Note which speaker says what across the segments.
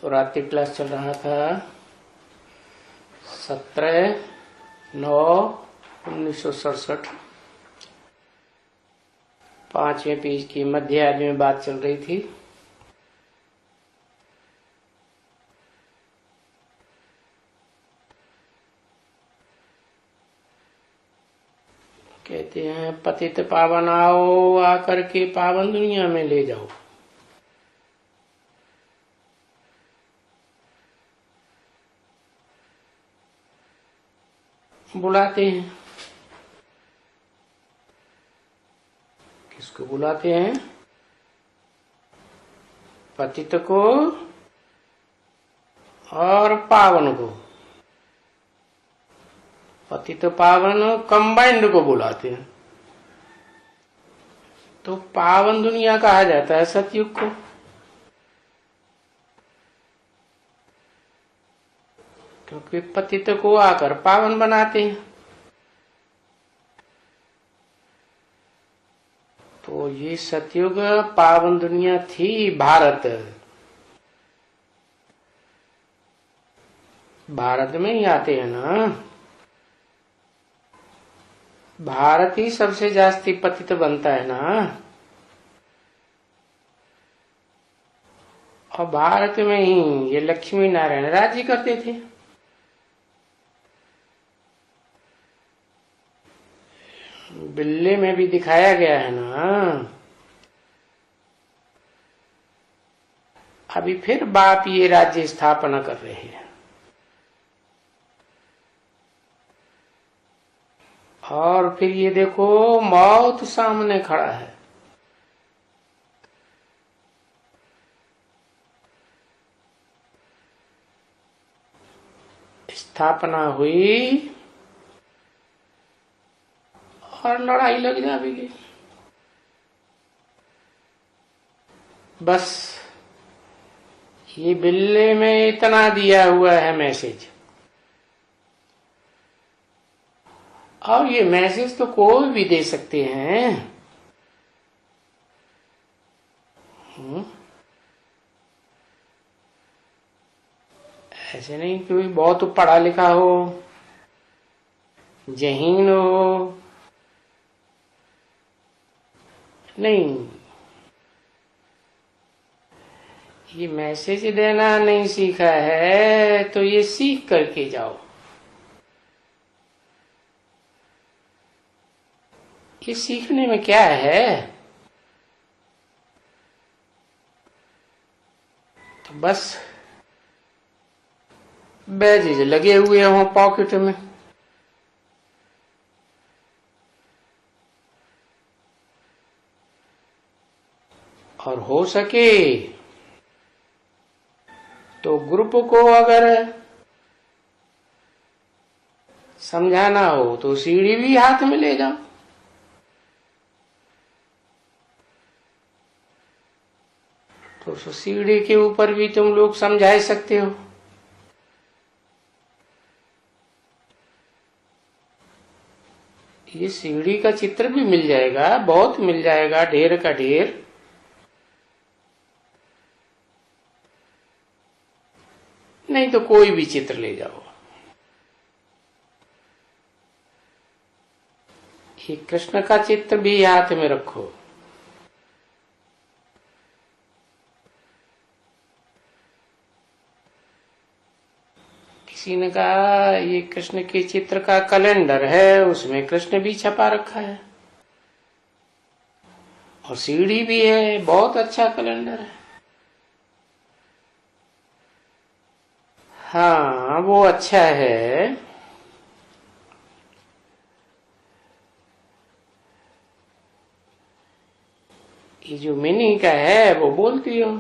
Speaker 1: और रात की क्लास चल रहा था 17/9/1967। 5वें पेज की मध्य आदि में बात चल रही थी। कहते हैं पतित पावन आओ, आकर के पावन दुनिया में ले जाओ। बुलाते हैं, किसको बुलाते हैं? पतित को और पावन को। पतित पावन कंबाइंड को बुलाते हैं। तो पावन दुनिया कहा जाता है सतयुग को। क्योंकि पतित को आकर पावन बनाते हैं। तो ये सतयुग पावन दुनिया थी। भारत में ही आते हैं ना। भारत ही सबसे जास्ती पतित बनता है ना। और भारत में ही ये लक्ष्मी नारायण राज्य करते थे। बिल्ले में भी दिखाया गया है ना। अभी फिर बाप ये राज्य स्थापना कर रहे हैं। और फिर ये देखो मौत सामने खड़ा है। स्थापना हुई और लड़ाई लग जा भी गई। बस ये बिल्ले में इतना दिया हुआ है मैसेज। और ये मैसेज तो कोई भी दे सकते हैं। ऐसे नहीं कोई बहुत पढ़ा लिखा हो, जहीन हो, नहीं। ये मैसेज देना नहीं सीखा है तो ये सीख करके जाओ। ये सीखने में क्या है? तो बस बैजेज लगे हुए हों पॉकेट में। और हो सके तो ग्रुप को अगर समझाना हो तो सीढ़ी भी हाथ में ले जाओ। तो सीढ़ी के ऊपर भी तुम लोग समझा सकते हो। ये सीढ़ी का चित्र भी मिल जाएगा, बहुत मिल जाएगा, ढेर का ढेर। नहीं तो कोई भी चित्र ले जाओ। ये कृष्ण का चित्र भी हाथ में रखो। किसी ने कहा ये कृष्ण के चित्र का कैलेंडर है, उसमें कृष्ण भी छपा रखा है और सीढ़ी भी है। बहुत अच्छा कैलेंडर है। हाँ वो अच्छा है। ये जो मिनी का है वो बोलती हो।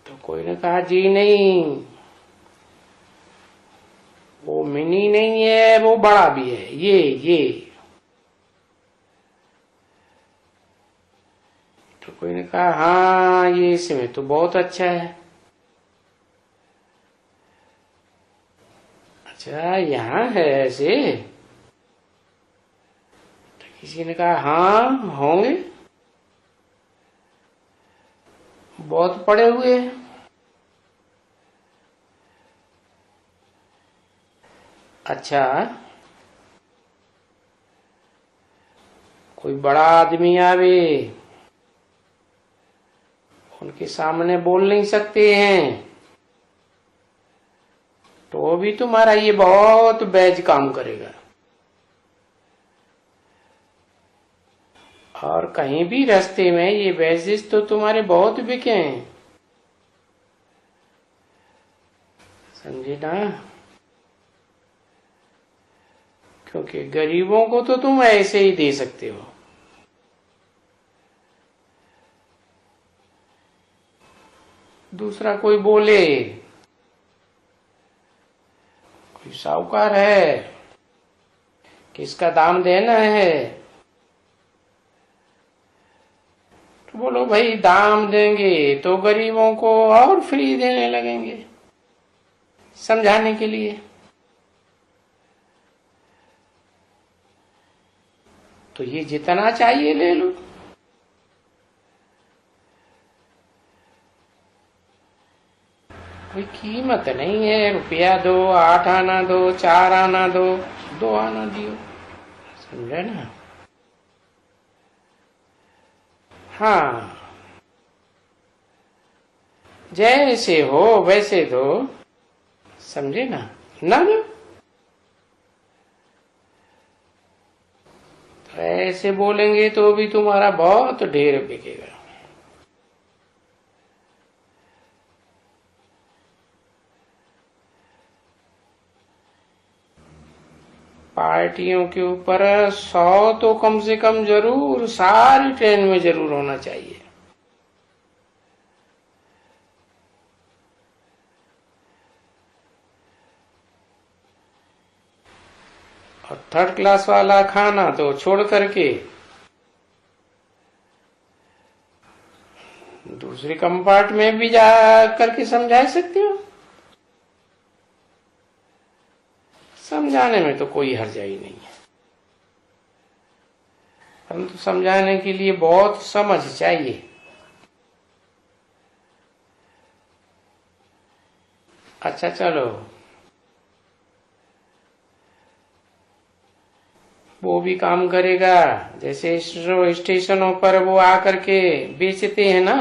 Speaker 1: तो कोई ने कहा जी नहीं, वो मिनी नहीं है, वो बड़ा भी है। ये तो कोई ने कहा हाँ ये इसमें तो बहुत अच्छा है। अच्छा यहाँ है ऐसे? तो किसी ने कहा हाँ होंगे। बहुत पड़े हुए हैं। अच्छा, कोई बड़ा आदमी आवे, उनके सामने बोल नहीं सकते हैं, तो भी तुम्हारा ये बहुत बैज काम करेगा। और कहीं भी रास्ते में ये बैजेस तो तुम्हारे बहुत बिके हैं, समझे ना? क्योंकि गरीबों को तो तुम ऐसे ही दे सकते हो। दूसरा कोई बोले, कोई साहूकार है, किसका दाम देना है, तो बोलो भाई दाम देंगे तो गरीबों को और फ्री देने लगेंगे, समझाने के लिए। तो ये जितना चाहिए ले लो। कोई कीमत नहीं है, रुपया दो, 8 आना दो, 4 आना दो, 2 आना दियो, समझे ना? हाँ, जैसे हो वैसे दो, समझे ना? ना दो तो ऐसे बोलेंगे तो भी तुम्हारा बहुत ढेर बिकेगा। पार्टियों के ऊपर 100 तो कम से कम जरूर सारी ट्रेन में जरूर होना चाहिए। और 3rd क्लास वाला खाना तो छोड़ करके दूसरी कंपार्टमेंट में भी जा करके समझा सकते हो। समझाने में तो कोई हर्जाई नहीं है, परंतु समझाने के लिए बहुत समझ चाहिए। अच्छा चलो, वो भी काम करेगा। जैसे स्टेशनों पर वो आकर के बेचते हैं ना,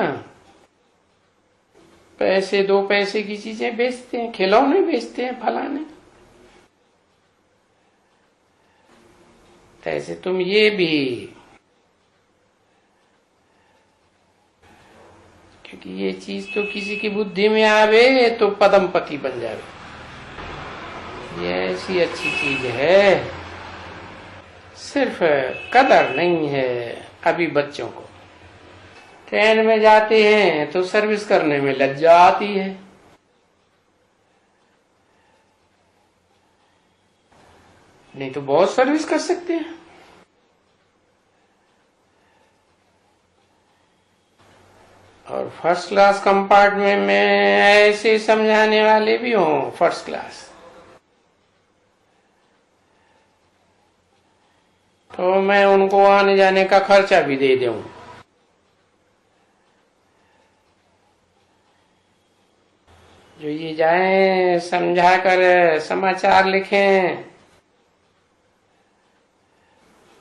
Speaker 1: पैसे 2 पैसे की चीजें बेचते हैं, खिलौने बेचते हैं, फलाने। तो ऐसे तुम ये भी, क्योंकि ये चीज तो किसी की बुद्धि में आवे तो पदमपति बन जावे। ये ऐसी अच्छी चीज है, सिर्फ कदर नहीं है अभी बच्चों को। ट्रेन में जाते हैं तो सर्विस करने में लज्जा आती है, नहीं तो बहुत सर्विस कर सकते हैं। और 1st क्लास कंपार्टमेंट में ऐसे समझाने वाले भी हों 1st क्लास, तो मैं उनको आने जाने का खर्चा भी दे दूं। जो ये जाएं समझा कर समाचार लिखें,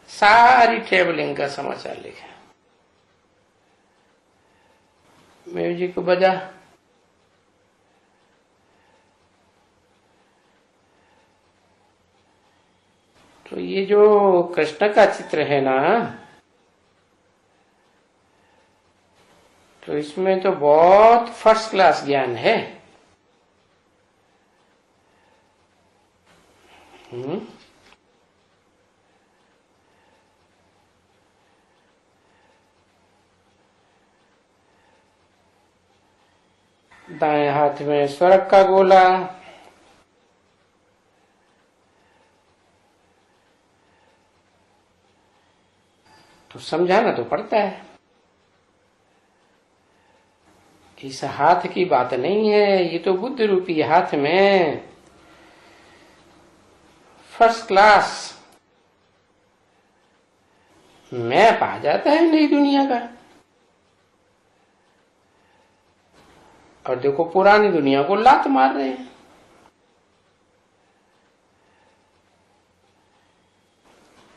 Speaker 1: सारी ट्रेवलिंग का समाचार लिखें, म्यूजिक बजा, तो ये जो कृष्ण का चित्र है ना, तो इसमें तो बहुत 1st क्लास ज्ञान है। दाएं हाथ में स्वर्ग का गोला, तो समझाना तो पड़ता है। इस हाथ की बात नहीं है, ये तो बुद्ध रूपी हाथ में 1st क्लास मैप आ जाता है नई दुनिया का। और देखो पुरानी दुनिया को लात मार रहे हैं।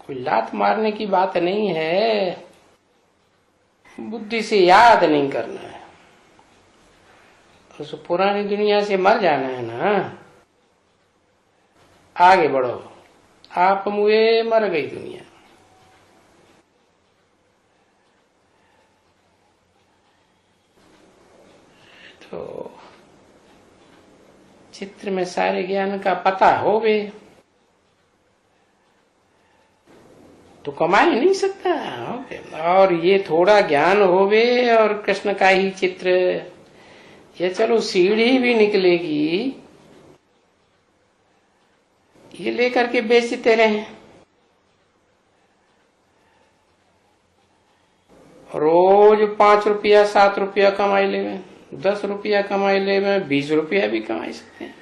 Speaker 1: कोई लात मारने की बात नहीं है, बुद्धि से याद नहीं करना है, उस पुरानी दुनिया से मर जाना है ना। आगे बढ़ो, आप मुए मर गई दुनिया। तो चित्र में सारे ज्ञान का पता हो गए तो कमा ही नहीं सकता। और ये थोड़ा ज्ञान होवे और कृष्ण का ही चित्र, ये चलो सीढ़ी भी निकलेगी, ये लेकर के बेचते रहे। रोज 5 रुपया 7 रुपया कमाई ले, 10 रुपया कमाई ले, 20 रुपया भी कमाई सकते हैं।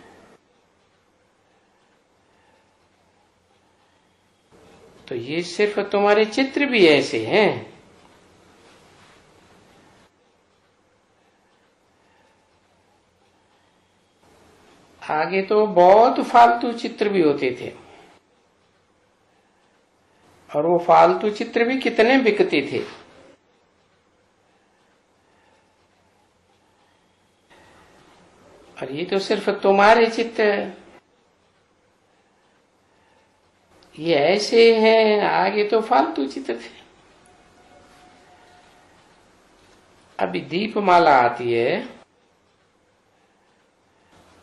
Speaker 1: तो ये सिर्फ तुम्हारे चित्र भी ऐसे हैं। आगे तो बहुत फालतू चित्र भी होते थे, और वो फालतू चित्र भी कितने बिकते थे। और ये तो सिर्फ तुम्हारे चित्र, ये ऐसे हैं। आगे तो फालतू चित्र थे। अभी दीपमाला आती है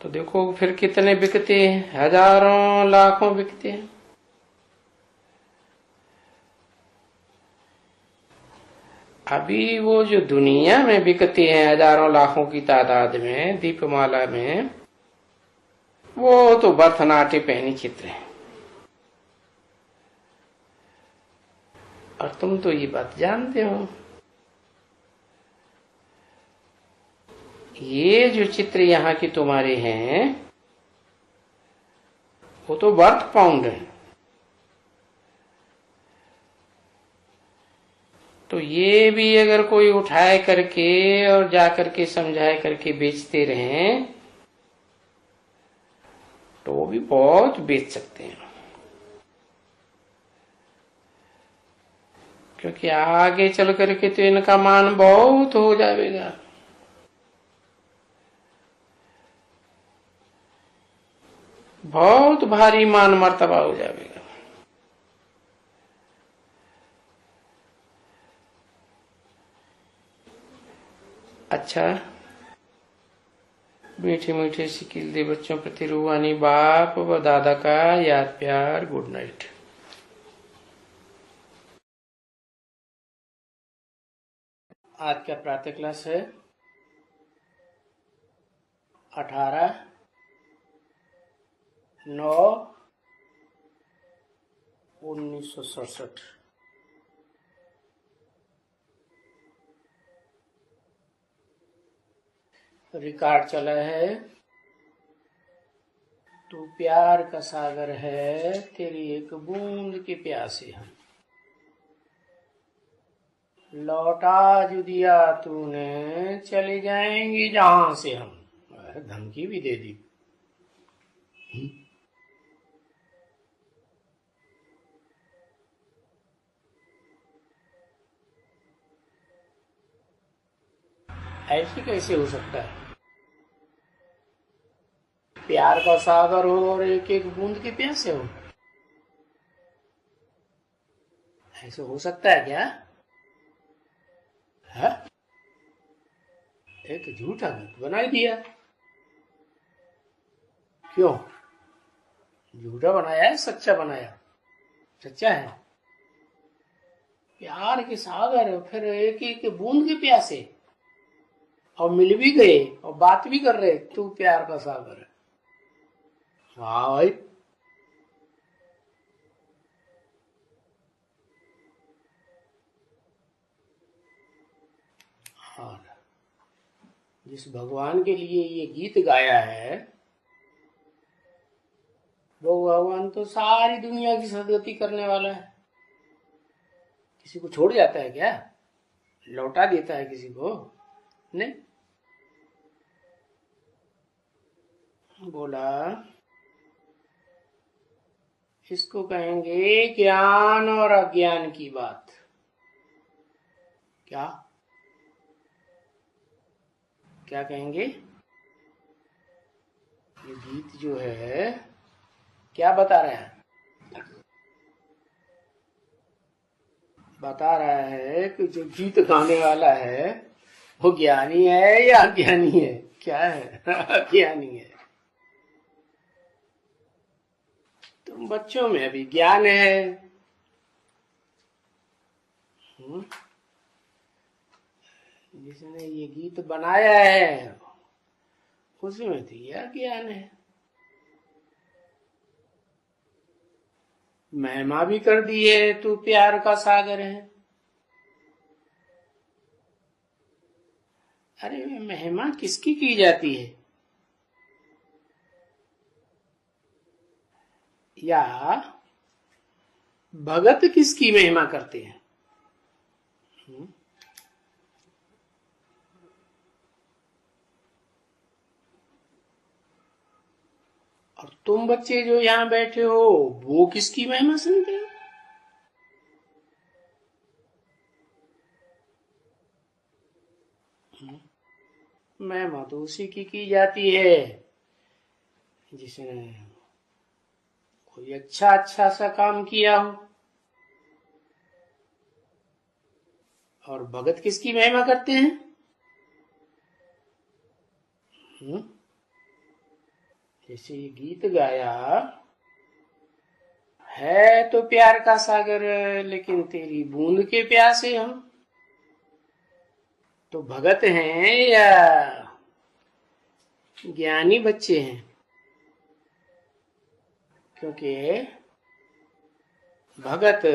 Speaker 1: तो देखो फिर कितने बिकते हैं, हजारों लाखों बिकते हैं। अभी वो जो दुनिया में बिकते हैं हजारों लाखों की तादाद में दीपमाला में, वो तो भरतनाट्य पहनी चित्र है। और तुम तो ये बात जानते हो, ये जो चित्र यहाँ के तुम्हारे हैं वो तो वर्थ पाउंड है। तो ये भी अगर कोई उठाए करके और जा करके समझाए करके बेचते रहें तो वो भी बहुत बेच सकते हैं, क्योंकि आगे चल करके तो इनका मान बहुत हो जाएगा। बहुत भारी मान मर्तबा हो जाएगा। अच्छा, मीठे मीठे सिकिल दे बच्चों प्रति रूहानी बाप व दादा का याद प्यार। Good night. आज का प्रातः क्लास है 18/9/1967। रिकॉर्ड चला है। तू प्यार का सागर है, तेरी एक बूंद के प्यासे हम, लौटा जो दिया तूने चले जाएंगे जहां से हम। धमकी भी दे दी। ऐसे कैसे हो सकता है? प्यार का सागर हो और एक एक बूंद के प्यासे हो, ऐसे हो सकता है क्या? है? एक झूठा गीत बना दिया। क्यों झूठा बनाया है, सच्चा बनाया? सच्चा है। प्यार के सागर, फिर एक एक बूंद के प्यासे, और मिल भी गए और बात भी कर रहे, तू प्यार का सागर है। हाँ भाई, हाँ, जिस भगवान के लिए ये गीत गाया है वो भगवान तो सारी दुनिया की सदगति करने वाला है। किसी को छोड़ जाता है क्या? लौटा देता है किसी को? नहीं। बोला इसको कहेंगे ज्ञान और अज्ञान की बात। क्या क्या कहेंगे? ये गीत जो है क्या बता रहा है? बता रहा है कि जो गीत गाने वाला है वो ज्ञानी है या अज्ञानी है? क्या है? अज्ञानी है। तुम बच्चों में अभी ज्ञान है। जिसने ये गीत बनाया है उसमें तो यह ज्ञान है। महिमा भी कर दी है, तू प्यार का सागर है। अरे महिमा किसकी की जाती है? या भगत किसकी महिमा करते हैं? और तुम बच्चे जो यहाँ बैठे हो वो किसकी महिमा सुनते हो? महिमा तो उसी की जाती है जिसने कोई अच्छा सा काम किया हो। और भगत किसकी महिमा करते हैं? जैसे ये गीत गाया है तो प्यार का सागर, लेकिन तेरी बूंद के प्यासे हम। तो भगत हैं या ज्ञानी बच्चे हैं? क्योंकि भगत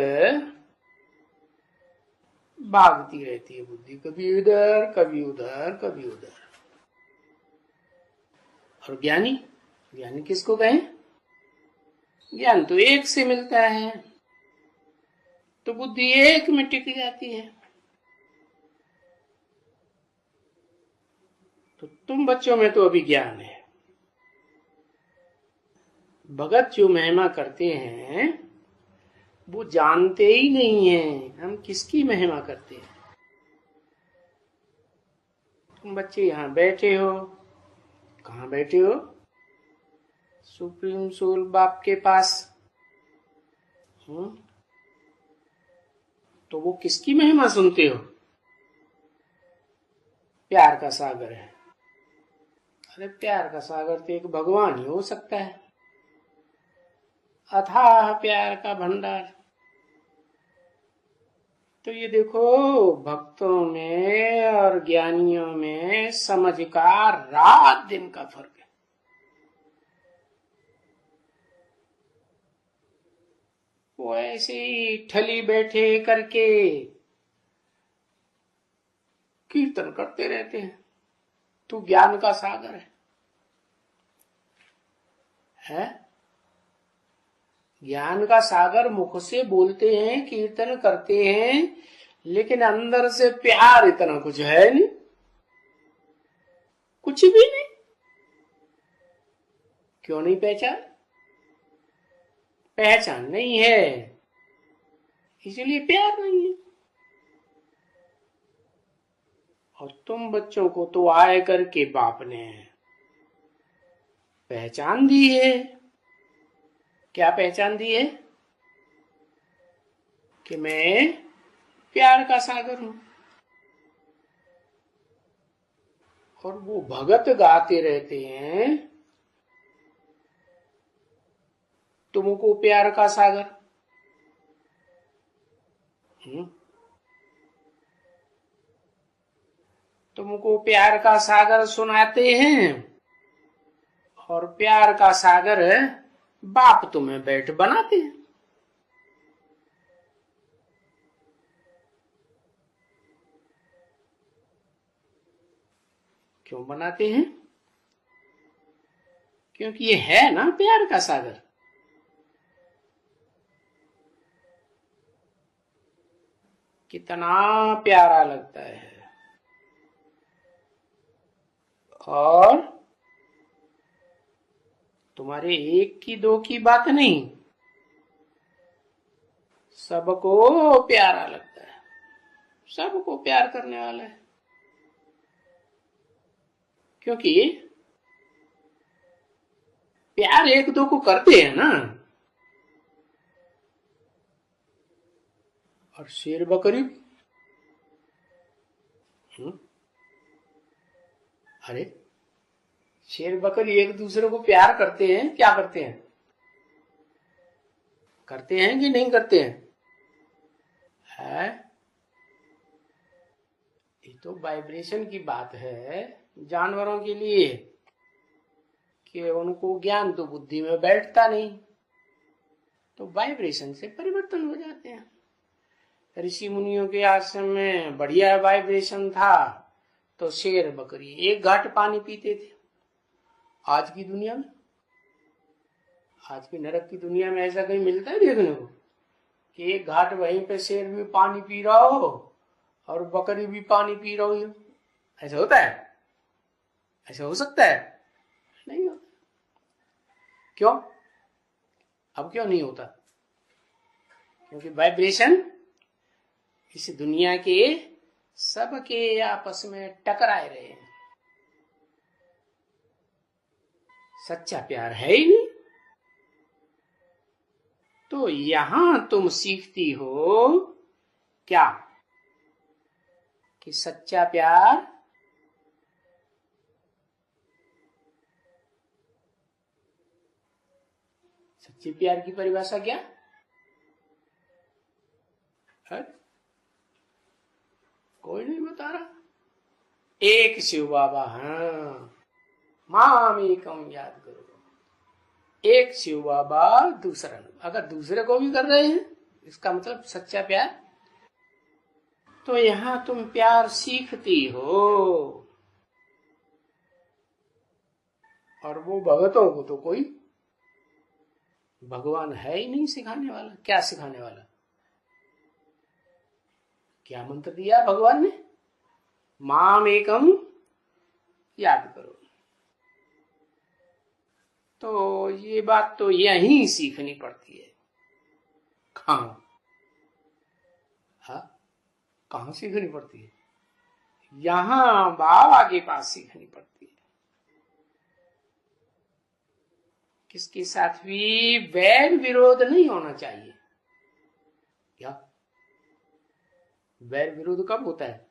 Speaker 1: भागती रहती है बुद्धि, कभी इधर कभी उधर कभी उधर। और ज्ञानी, ज्ञानी किसको कहें? ज्ञान तो एक से मिलता है, तो बुद्धि एक में टिक जाती है। तो तुम बच्चों में तो अभी ज्ञान है। भगत जो महिमा करते हैं वो जानते ही नहीं है हम किसकी महिमा करते हैं। तुम बच्चे यहाँ बैठे हो, कहाँ बैठे हो? सुप्रीम सोल बाप के पास। तो वो किसकी महिमा सुनते हो? प्यार का सागर है। अरे प्यार का सागर तो एक भगवान ही हो सकता है, अथाह प्यार का भंडार। तो ये देखो भक्तों में और ज्ञानियों में समझ का रात दिन का फर्क है। वो ऐसे ही ठली बैठे करके कीर्तन करते रहते हैं। तू ज्ञान का सागर है? ज्ञान का सागर मुख से बोलते हैं, कीर्तन करते हैं, लेकिन अंदर से प्यार इतना कुछ है नहीं, कुछ भी नहीं। क्यों नहीं पहचान? पहचान नहीं है, इसलिए प्यार नहीं है। और तुम बच्चों को तो आए करके बाप ने पहचान दी है। क्या पहचान दी है? कि मैं प्यार का सागर हूं। और वो भगत गाते रहते हैं तुमको प्यार का सागर। तुमको प्यार का सागर सुनाते हैं और प्यार का सागर बाप तुम्हें बैठ बनाते हैं। क्यों बनाते हैं? क्योंकि ये है ना प्यार का सागर। कितना प्यारा लगता है। और तुम्हारे एक की दो की बात नहीं, सबको प्यारा लगता है, सबको प्यार करने वाला है। क्योंकि प्यार एक दो को करते हैं ना। और शेर बकरी, अरे शेर बकरी एक दूसरे को प्यार करते हैं, क्या करते हैं, करते हैं कि नहीं करते हैं? है ये तो वाइब्रेशन की बात है जानवरों के लिए, कि उनको ज्ञान तो बुद्धि में बैठता नहीं, तो वाइब्रेशन से परिवर्तन हो जाते हैं। ऋषि मुनियों के आश्रम में बढ़िया वाइब्रेशन था तो शेर बकरी एक घाट पानी पीते थे। आज की दुनिया में, आज की नरक की दुनिया में ऐसा कहीं मिलता है देखने को कि एक घाट वहीं पे शेर भी पानी पी रहा हो और बकरी भी पानी पी रहा हो? ऐसा होता है? ऐसा हो सकता है? नहीं होता। क्यों? अब क्यों नहीं होता? क्योंकि वाइब्रेशन इस दुनिया के सबके आपस में टकराए रहे हैं। सच्चा प्यार है ही नहीं। तो यहां तुम सीखती हो क्या कि सच्चा प्यार सच्चे प्यार की परिभाषा क्या है? कोई नहीं बता रहा। एक शिव बाबा, हाँ, माम एकम याद करो। एक शिव बाबा, दूसरा, अगर दूसरे को भी कर रहे हैं इसका मतलब सच्चा प्यार। तो यहां तुम प्यार सीखती हो, और वो भगतों को तो कोई भगवान है ही नहीं सिखाने वाला। क्या सिखाने वाला? क्या मंत्र दिया भगवान ने? माम एकम याद करो। तो ये बात तो यहीं सीखनी पड़ती है। कहाँ? हाँ, कहाँ सीखनी पड़ती है? यहां बाबा के पास सीखनी पड़ती है। किसके साथ भी वैर विरोध नहीं होना चाहिए। क्या वैर विरोध कब होता है?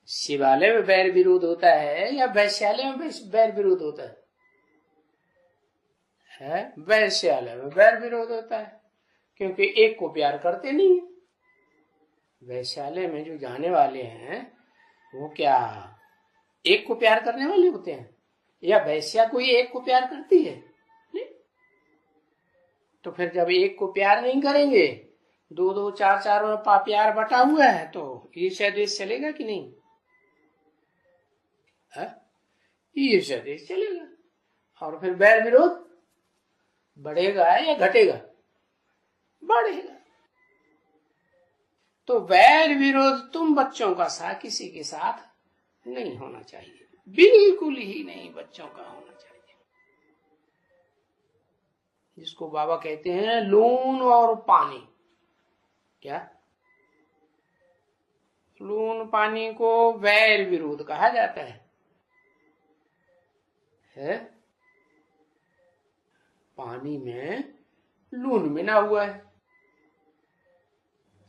Speaker 1: शिवालय में वैर विरोध होता है या वैश्यालय में वैर विरोध होता है? वैश्यालय में वैर विरोध होता है, क्योंकि एक को प्यार करते नहीं है। वैश्यालय में जो जाने वाले हैं वो क्या एक को प्यार करने वाले होते हैं, या वैश्या कोई एक को प्यार करती है? नहीं। तो फिर जब एक को प्यार नहीं करेंगे, दो दो चार चार में प्यार बटा हुआ है, तो ईर्ष्या द्वेष चलेगा कि नहीं? ईर्ष्या द्वेष चलेगा, और फिर वैर विरोध बढ़ेगा या घटेगा? बढ़ेगा। तो वैर विरोध तुम बच्चों का साथ किसी के साथ नहीं होना चाहिए, बिल्कुल ही नहीं बच्चों का होना चाहिए। जिसको बाबा कहते हैं लून और पानी। क्या? लून पानी को वैर विरोध कहा जाता है? पानी में लून मिला हुआ है।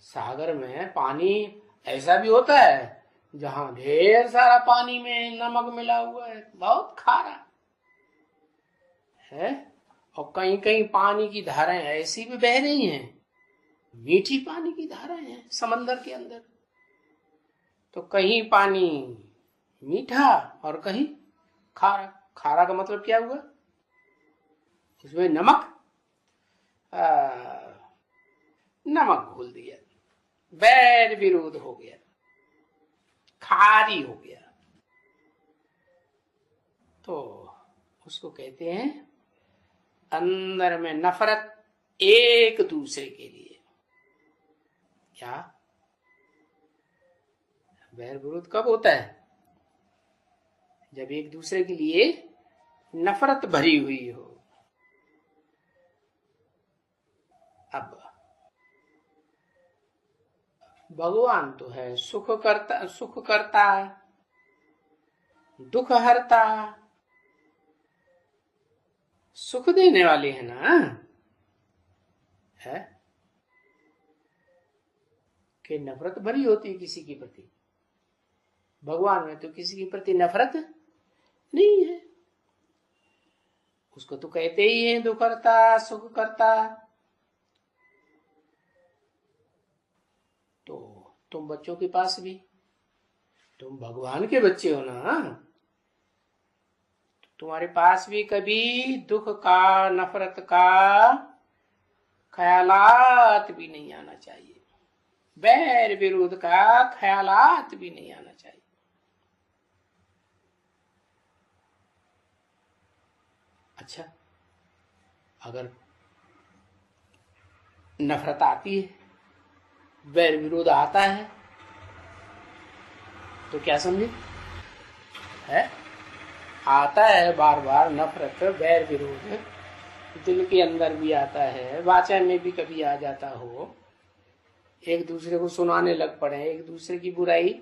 Speaker 1: सागर में पानी ऐसा भी होता है जहां ढेर सारा पानी में नमक मिला हुआ है, बहुत खारा है। और कहीं कहीं पानी की धाराएं ऐसी भी बह रही हैं, मीठी पानी की धाराएं हैं समंदर के अंदर। तो कहीं पानी मीठा और कहीं खारा। खारा का मतलब क्या हुआ? उसमें नमक घोल दिया, वैर विरोध हो गया, खारी हो गया। तो उसको कहते हैं अंदर में नफरत एक दूसरे के लिए। क्या? वैर विरोध कब होता है? जब एक दूसरे के लिए नफरत भरी हुई हो। अब भगवान तो है सुख करता, दुख हरता, सुख देने वाले हैं ना, है कि नफरत भरी होती है किसी के प्रति। भगवान में तो किसी के प्रति नफरत नहीं है। उसको तो कहते ही है दुख करता, सुख करता। तो तुम बच्चों के पास भी, तुम भगवान के बच्चे हो ना, तुम्हारे पास भी कभी दुख का, नफरत का ख्यालात भी नहीं आना चाहिए, बैर विरोध का ख्यालात भी नहीं आना चाहिए। अच्छा, अगर नफरत आती है, बैर विरोध आता है, तो क्या समझे? है आता है बार बार नफरत, बैर विरोध, दिल के अंदर भी आता है, वाचा में भी कभी आ जाता हो, एक दूसरे को सुनाने लग पड़े एक दूसरे की बुराई,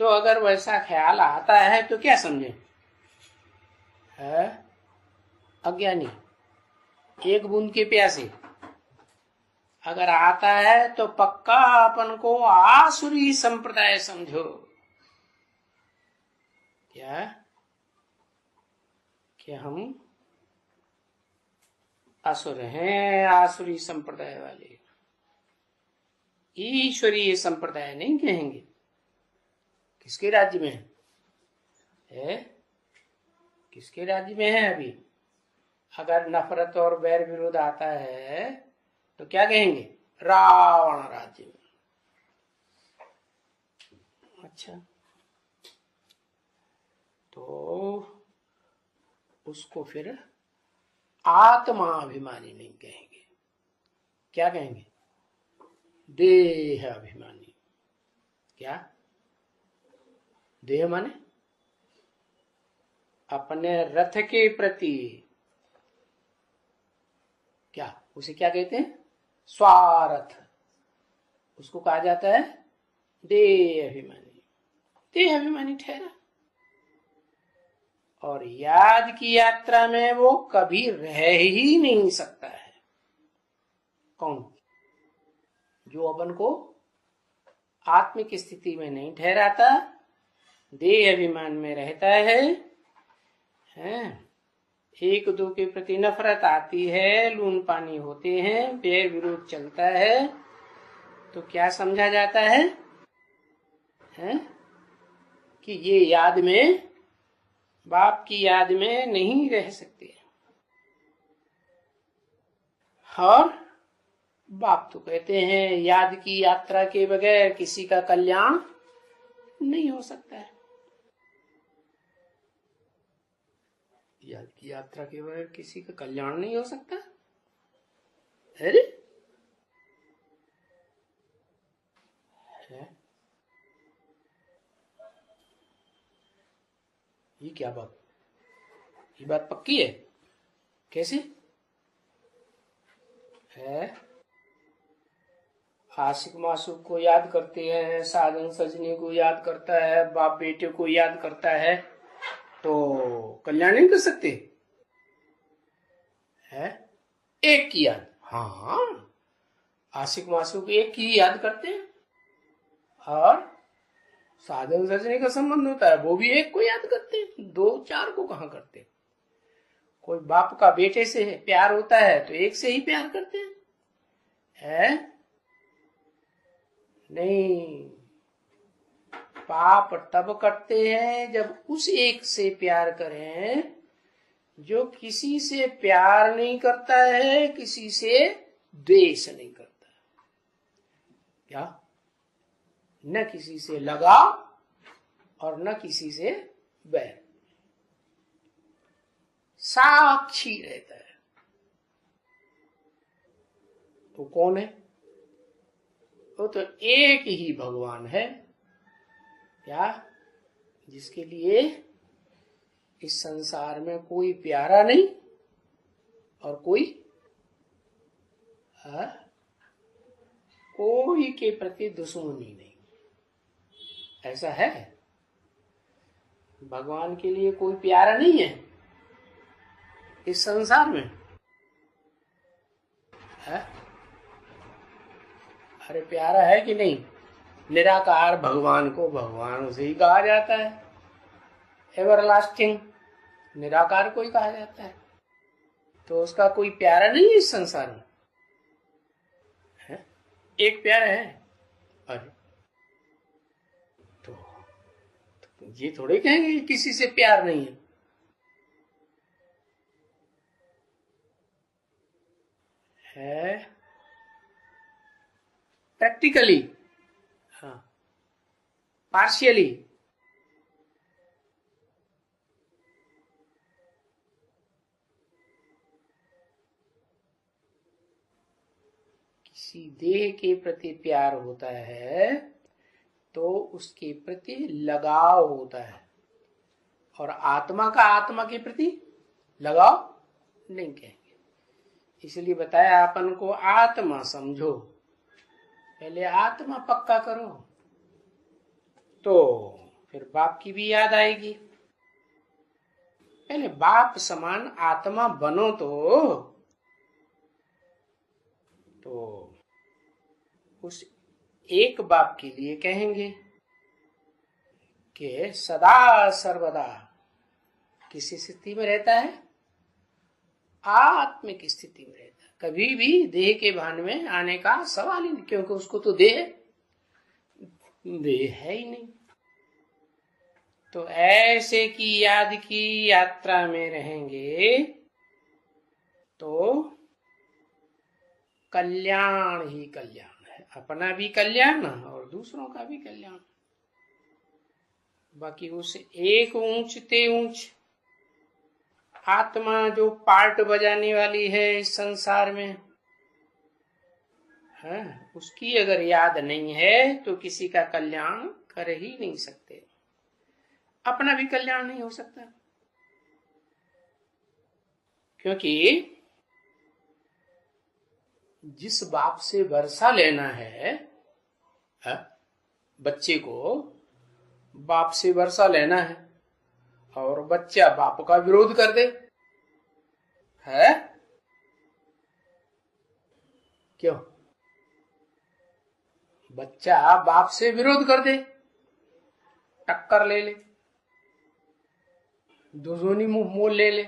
Speaker 1: तो अगर वैसा ख्याल आता है तो क्या समझे? है अज्ञानी, एक बूंद के प्यासे। अगर आता है तो पक्का अपन को आसुरी संप्रदाय समझो। क्या कि हम असुर हैं, आसुरी संप्रदाय वाले, ईश्वरीय संप्रदाय नहीं कहेंगे। किसके राज्य में है? किसके राज्य में है? अभी अगर नफरत और बैर विरोध आता है तो क्या कहेंगे? रावण राज्य में। अच्छा, तो उसको फिर आत्माभिमानी नहीं कहेंगे, क्या कहेंगे? देह अभिमानी। क्या देह माने? अपने रथ के प्रति, क्या उसे क्या कहते हैं? स्वार्थ। उसको कहा जाता है देह अभिमानी। देह अभिमानी ठहरा, और याद की यात्रा में वो कभी रह ही नहीं सकता है। कौन? जो अपन को आत्मिक स्थिति में नहीं ठहराता, देह अभिमान में रहता है, एक दो के प्रति नफरत आती है, लून पानी होते हैं, बैर विरोध चलता है, तो क्या समझा जाता है? कि ये याद में, बाप की याद में नहीं रह सकते। और बाप तो कहते हैं याद की यात्रा के बगैर किसी का कल्याण नहीं हो सकता है। याद की यात्रा के बगैर किसी का कल्याण नहीं हो सकता। अरे ये क्या बात? ये बात पक्की है? कैसे है? आशिक मासूक को याद करते हैं, साधन सजनी को याद करता है, बाप बेटे को याद करता है, तो कल्याण नहीं कर सकते है? एक की याद, हाँ, आशिक मासूक एक की याद करते हैं, और साधन सजनी का संबंध होता है, वो भी एक को याद करते हैं, दो चार को कहां करते? कोई बाप का बेटे से प्यार होता है तो एक से ही प्यार करते हैं, नहीं। पाप तब करते हैं जब उस एक से प्यार करें जो किसी से प्यार नहीं करता है, किसी से द्वेष नहीं करता है। क्या? न किसी से लगा और न किसी से बैर, साक्षी रहता है। तो कौन है? वो तो एक ही भगवान है। क्या? जिसके लिए इस संसार में कोई प्यारा नहीं और कोई कोई के प्रति दुश्मनी नहीं। ऐसा है? भगवान के लिए कोई प्यारा नहीं है इस संसार में? है? अरे प्यारा है कि नहीं? निराकार भगवान को भगवान उसे ही कहा जाता है, एवरलास्टिंग निराकार को ही कहा जाता है। तो उसका कोई प्यारा नहीं है इस संसार में? है? एक प्यारा है। अरे तो ये थोड़े कहेंगे कि किसी से प्यार नहीं है। प्रैक्टिकली, हाँ, पार्शियली। किसी देह के प्रति प्यार होता है तो उसके प्रति लगाव होता है, और आत्मा का आत्मा के प्रति लगाव नहीं कहेंगे। इसलिए बताया अपन को आत्मा समझो, पहले आत्मा पक्का करो तो फिर बाप की भी याद आएगी। पहले बाप समान आत्मा बनो तो उस एक बाप के लिए कहेंगे कि सदा सर्वदा किसी स्थिति में रहता है? आत्मिक स्थिति में रहता है, कभी भी देह के भान में आने का सवाल ही नहीं, क्योंकि उसको तो देह है ही नहीं। तो ऐसे की याद की यात्रा में रहेंगे तो कल्याण ही कल्याण है, अपना भी कल्याण और दूसरों का भी कल्याण। बाकी उस एक ऊंचते ऊंच आत्मा जो पार्ट बजाने वाली है इस संसार में, है, उसकी अगर याद नहीं है तो किसी का कल्याण कर ही नहीं सकते, अपना भी कल्याण नहीं हो सकता। क्योंकि जिस बाप से वर्षा लेना है, बच्चे को बाप से वर्षा लेना है और बच्चा बाप का विरोध कर दे, है क्यों? बच्चा बाप से विरोध कर दे, टक्कर ले ले, दुश्मनी मुंह मोल ले ले,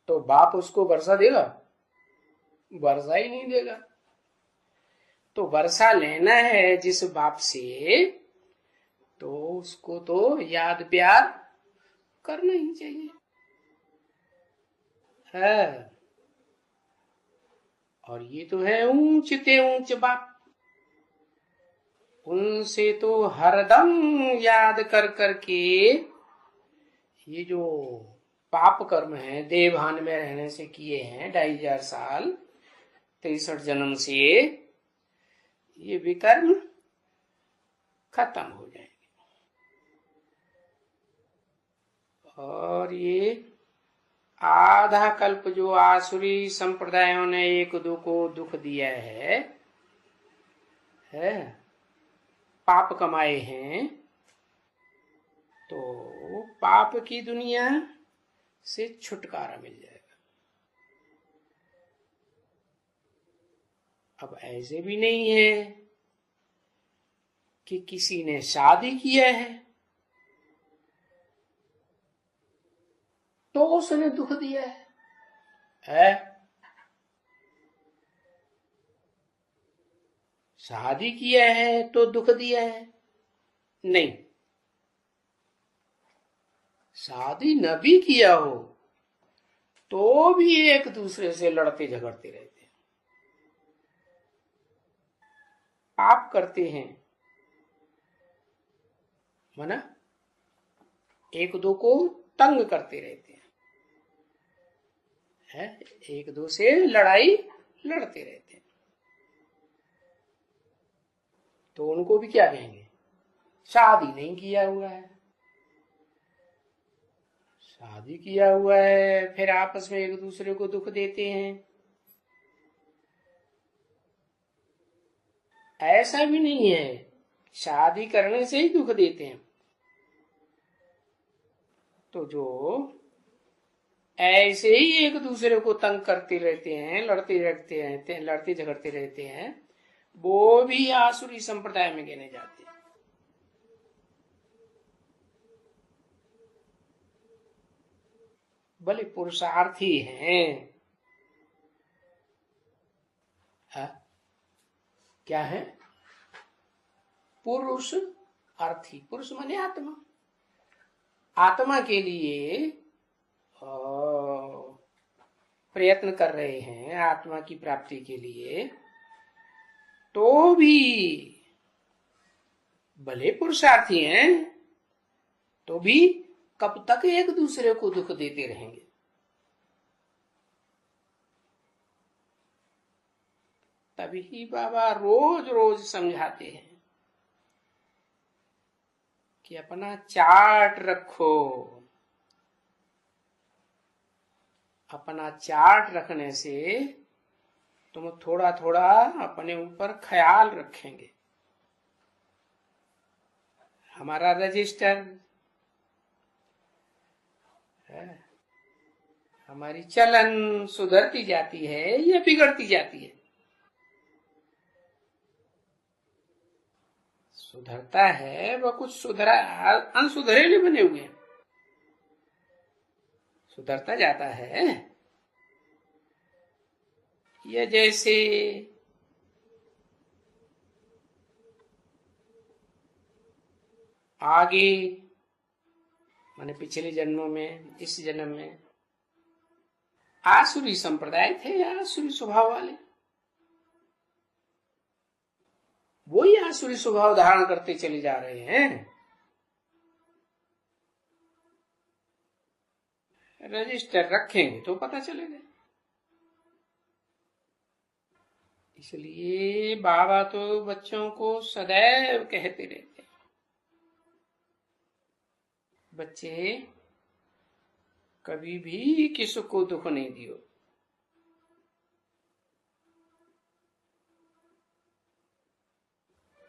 Speaker 1: तो बाप उसको वर्षा देगा? वर्षा ही नहीं देगा। तो वर्षा लेना है जिस बाप से, तो उसको तो याद प्यार करना ही चाहिए, है। और ये तो है ऊंचते ऊंच बाप, उनसे तो हरदम याद कर करके ये जो पाप कर्म है देह भान में रहने से किए हैं 2500 साल 63 जन्म से, ये विकर्म खत्म हो जाएंगे। और ये आधा कल्प जो आसुरी संप्रदायों ने एक दो को दुख दिया है, पाप कमाए हैं, तो पाप की दुनिया से छुटकारा मिल जाएगा। अब ऐसे भी नहीं है कि किसी ने शादी किया है तो उसने दुख दिया है? शादी किया है तो दुख दिया है? नहीं। शादी न भी किया हो तो भी एक दूसरे से लड़ते झगड़ते रहते हैं, पाप करते हैं, माना एक दो को तंग करते रहते हैं, एक दो से लड़ाई लड़ते रहते हैं, तो उनको भी क्या कहेंगे? शादी नहीं किया हुआ है, शादी किया हुआ है फिर आपस में एक दूसरे को दुख देते हैं, ऐसा भी नहीं है। शादी करने से ही दुख देते हैं। तो जो ऐसे ही एक दूसरे को तंग करते रहते हैं, लड़ते झगड़ते रहते हैं, वो भी आसुरी संप्रदाय में गिने जाते हैं। भले पुरुषार्थी हैं। हा? क्या है? पुरुष अर्थी। पुरुष माने आत्मा। आत्मा के लिए प्रयत्न कर रहे हैं, आत्मा की प्राप्ति के लिए, तो भी भले पुरुषार्थी हैं तो भी कब तक एक दूसरे को दुख देते रहेंगे? तभी बाबा रोज रोज समझाते हैं कि अपना चार्ट रखो। अपना चार्ट रखने से तुम थोड़ा थोड़ा अपने ऊपर ख्याल रखेंगे। हमारा रजिस्टर है, हमारी चलन सुधरती जाती है या बिगड़ती जाती है? सुधरता है। वह कुछ सुधरा, अनसुधरेले बने हुए हैं, सुधरता जाता है। यह जैसे आगे माने पिछले जन्मों में, इस जन्म में आसुरी संप्रदाय थे, आसुरी स्वभाव वाले, वही आसुरी स्वभाव धारण करते चले जा रहे हैं। रजिस्टर रखेंगे तो पता चलेगा। इसलिए बाबा तो बच्चों को सदैव कहते रहते हैं, बच्चे कभी भी किसी को दुख नहीं दियो।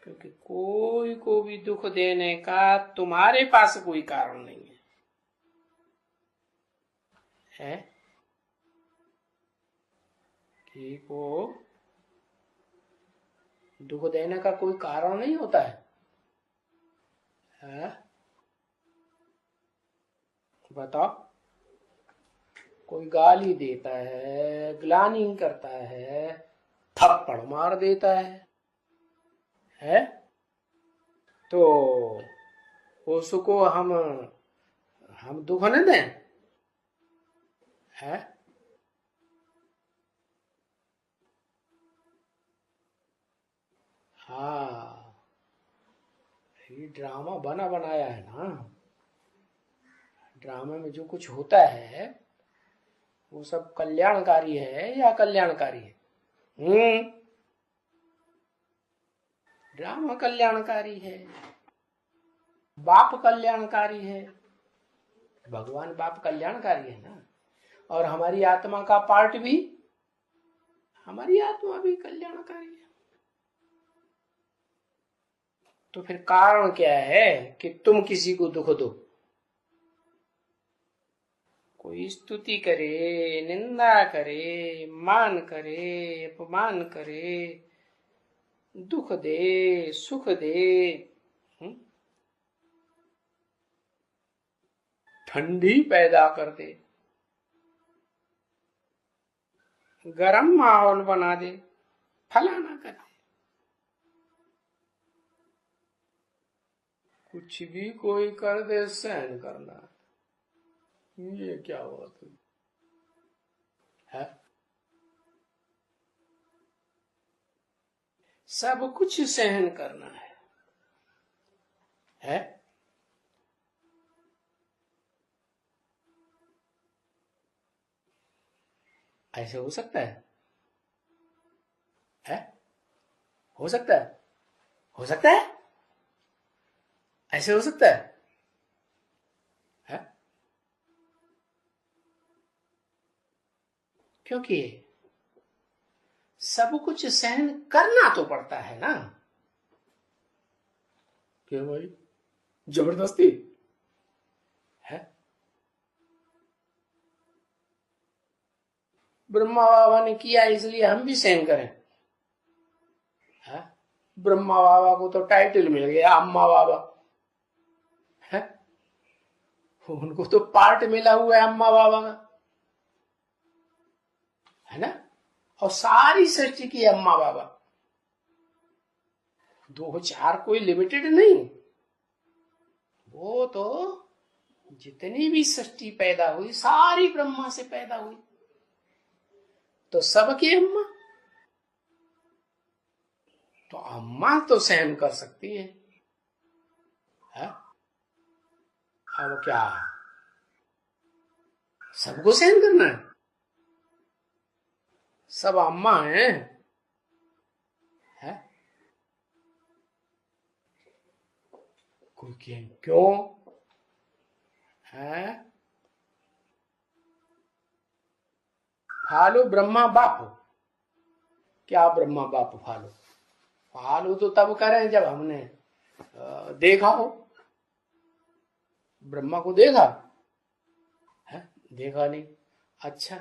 Speaker 1: क्योंकि कोई को भी दुख देने का तुम्हारे पास कोई कारण नहीं है कि को दुख देने का कोई कारण नहीं होता है? बताओ, कोई गाली देता है, ग्लानि करता है, थप्पड़ मार देता है? तो उसको हम दुख न दें? है? हाँ, ये ड्रामा बना बनाया है ना। ड्रामा में जो कुछ होता है वो सब कल्याणकारी है या अकल्याणकारी है? ड्रामा कल्याणकारी है, बाप कल्याणकारी है, भगवान बाप कल्याणकारी है ना। और हमारी आत्मा का पार्ट भी, हमारी आत्मा भी कल्याणकारी है। तो फिर कारण क्या है कि तुम किसी को दुख दो? कोई स्तुति करे, निंदा करे, मान करे, अपमान करे, दुख दे, सुख दे, ठंडी पैदा कर दे, गरम माहौल बना दे, फलाना कर दे, कुछ भी कोई कर दे, सहन करना। ये क्या हुआ तुम है? सब कुछ सहन करना है? ऐसे हो सकता है? हो सकता है? हो सकता है? ऐसे हो सकता है? क्योंकि सब कुछ सहन करना तो पड़ता है ना। क्यों भाई, जबरदस्ती है? ब्रह्मा बाबा ने किया इसलिए हम भी सहन करें? है? ब्रह्मा बाबा को तो टाइटल मिल गया अम्मा बाबा है, उनको तो पार्ट मिला हुआ है अम्मा बाबा का, है ना। और सारी सृष्टि की अम्मा बाबा, 2-4 कोई लिमिटेड नहीं। वो तो जितनी भी सृष्टि पैदा हुई सारी ब्रह्मा से पैदा हुई, तो सबकी अम्मा। तो अम्मा तो सहन कर सकती है? अब क्या सबको सहन करना है? सब अम्मा है? कोई क्यों है? फालो ब्रह्मा बाप, क्या ब्रह्मा बाप फालो? फालो तो तब करें जब हमने देखा हो। ब्रह्मा को देखा है? देखा नहीं। अच्छा,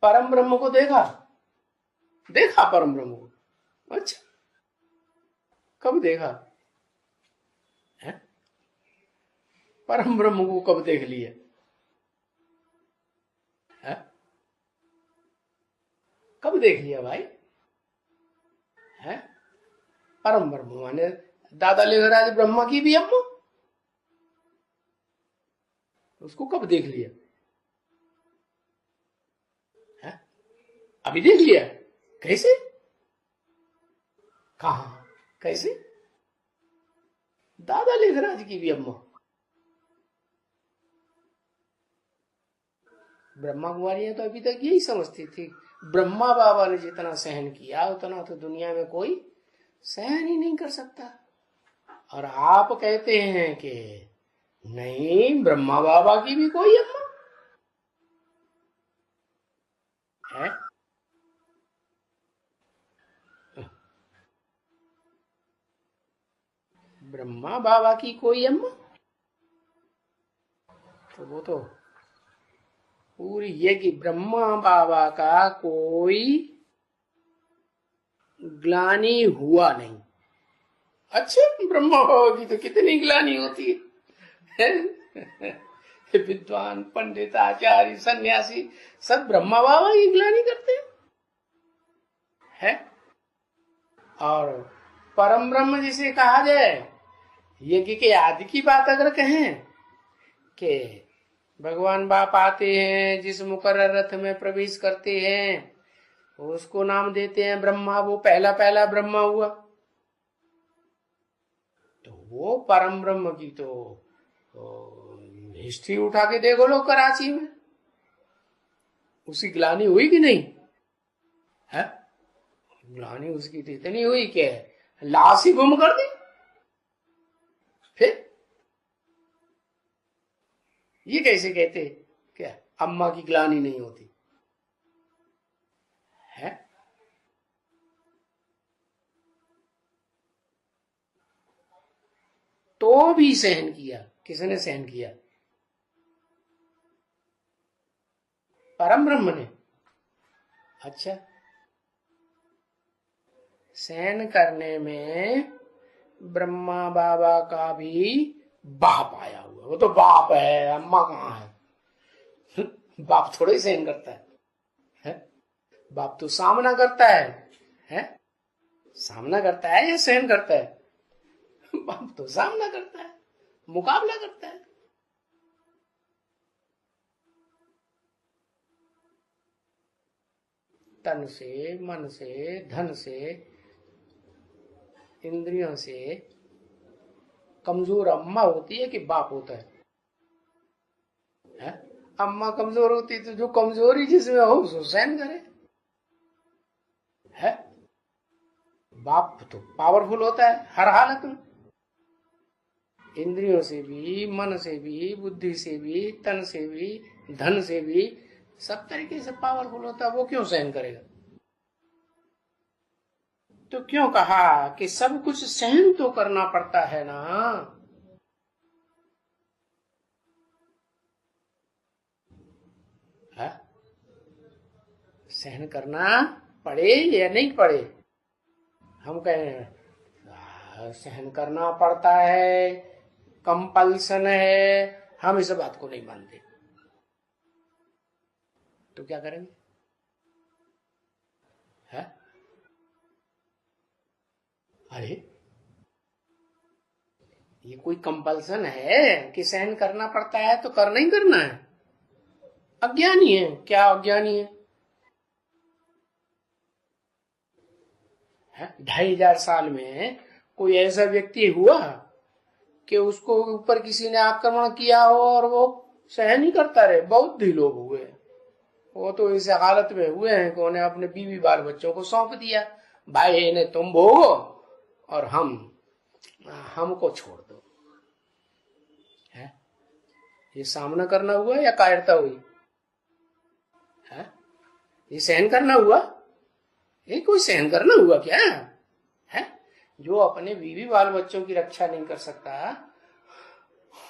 Speaker 1: परम ब्रह्म को देखा? देखा परम ब्रह्म को। अच्छा, कब देखा है? परम ब्रह्म को कब देख लिया है? कब देख लिया भाई है? परम ब्रह्म माने दादा लेखराज ब्रह्मा की भी अम्मा, उसको कब देख लिया है? अभी देख लिया? कैसे? कहा? कैसे? दादा लेखराज की भी अम्मा। ब्रह्मा कुमारियां तो अभी तक यही समझती थी ब्रह्मा बाबा ने जितना सहन किया उतना तो दुनिया में कोई सहन ही नहीं कर सकता। और आप कहते हैं कि नहीं, ब्रह्मा बाबा की भी कोई अम्मा है? ब्रह्मा बाबा की कोई अम्मा? तो वो तो पूरी ये कि ब्रह्मा बाबा का कोई ग्लानि हुआ नहीं। अच्छा, ब्रह्मा बाबा की तो कितनी ग्लानि होती है? विद्वान, पंडित, आचार्य, सन्यासी सब ब्रह्मा बाबा की ग्लानि करते हैं। और परम ब्रह्म जिसे कहा जाए, यज्ञ के आदि की बात अगर कहें कि भगवान बाप आते हैं, जिस मुकर्रर रथ में प्रवेश करते हैं उसको नाम देते हैं ब्रह्मा, वो पहला पहला ब्रह्मा हुआ। तो वो परम ब्रह्म की तो हिस्ट्री उठा के देखो लोग कराची में, उसकी ग्लानि हुई कि नहीं है? ग्लानि उसकी तो इतनी हुई कि लाश ही गुम कर दी। फिर ये कैसे कहते क्या अम्मा की ग्लानि नहीं होती है? तो भी सहन किया। किसने सहन किया? परम ब्रह्म ने। अच्छा, सहन करने में ब्रह्मा बाबा का भी बाप आया हुआ। वो तो बाप है, अम्मा कहाँ है? बाप थोड़ा ही सहन करता है? बाप तो सामना करता है? सामना करता है या सहन करता है? बाप तो सामना करता है, मुकाबला करता है। तन से, मन से, धन से, इंद्रियों से कमजोर अम्मा होती है कि बाप होता है? अम्मा कमजोर होती तो जो कमजोरी जिसमें हो उसको सहन करे है? बाप तो पावरफुल होता है हर हालत में, इंद्रियों से भी, मन से भी, बुद्धि से भी, तन से भी, धन से भी सब तरीके से पावरफुल होता, वो क्यों सहन करेगा? तो क्यों कहा कि सब कुछ सहन तो करना पड़ता है ना। है? सहन करना पड़े या नहीं पड़े? हम कहें सहन करना पड़ता है, कंपल्सन है, हम इस बात को नहीं मानते, तो क्या करेंगे? है? अरे ये कोई कंपल्सन है कि सहन करना पड़ता है तो करना ही करना है? अज्ञानी है। क्या अज्ञानी है? 2500 साल में कोई ऐसा व्यक्ति हुआ कि उसको ऊपर किसी ने आक्रमण किया हो और वो सहन ही करता रहे? बहुत ही लोग हुए। वो तो इस हालत में हुए हैं कि उन्हें अपने बीवी बाल बच्चों को सौंप दिया, भाई इन्हें तुम भोगो और हमको छोड़ दो। है? ये सामना करना हुआ या कायरता हुई? है? ये सहन करना हुआ? ये कोई सहन करना हुआ क्या है? जो अपने बीवी बाल बच्चों की रक्षा नहीं कर सकता,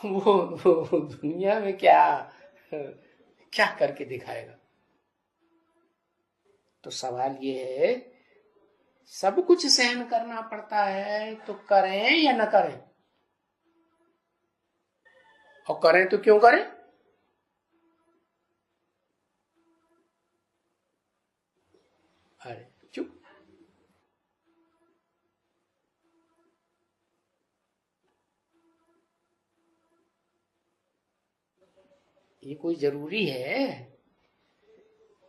Speaker 1: वो दुनिया में क्या क्या करके दिखाएगा? तो सवाल ये है, सब कुछ सहन करना पड़ता है तो करें या न करें? और करें तो क्यों करें? अरे चुप। ये कोई जरूरी है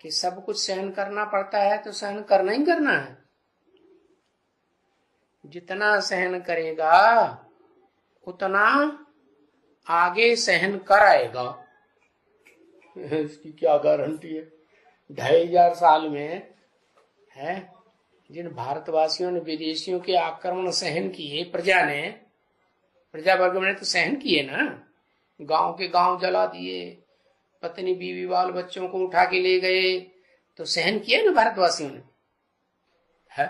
Speaker 1: कि सब कुछ सहन करना पड़ता है तो सहन करना ही करना है? जितना सहन करेगा उतना आगे सहन कराएगा। इसकी क्या गारंटी है? 2500 साल में है जिन भारतवासियों ने विदेशियों के आक्रमण सहन किए, प्रजा वर्ग ने तो सहन किए ना। गांव के गांव जला दिए, पत्नी बीवी बाल बच्चों को उठा के ले गए, तो सहन किया ना भारतवासियों ने। है?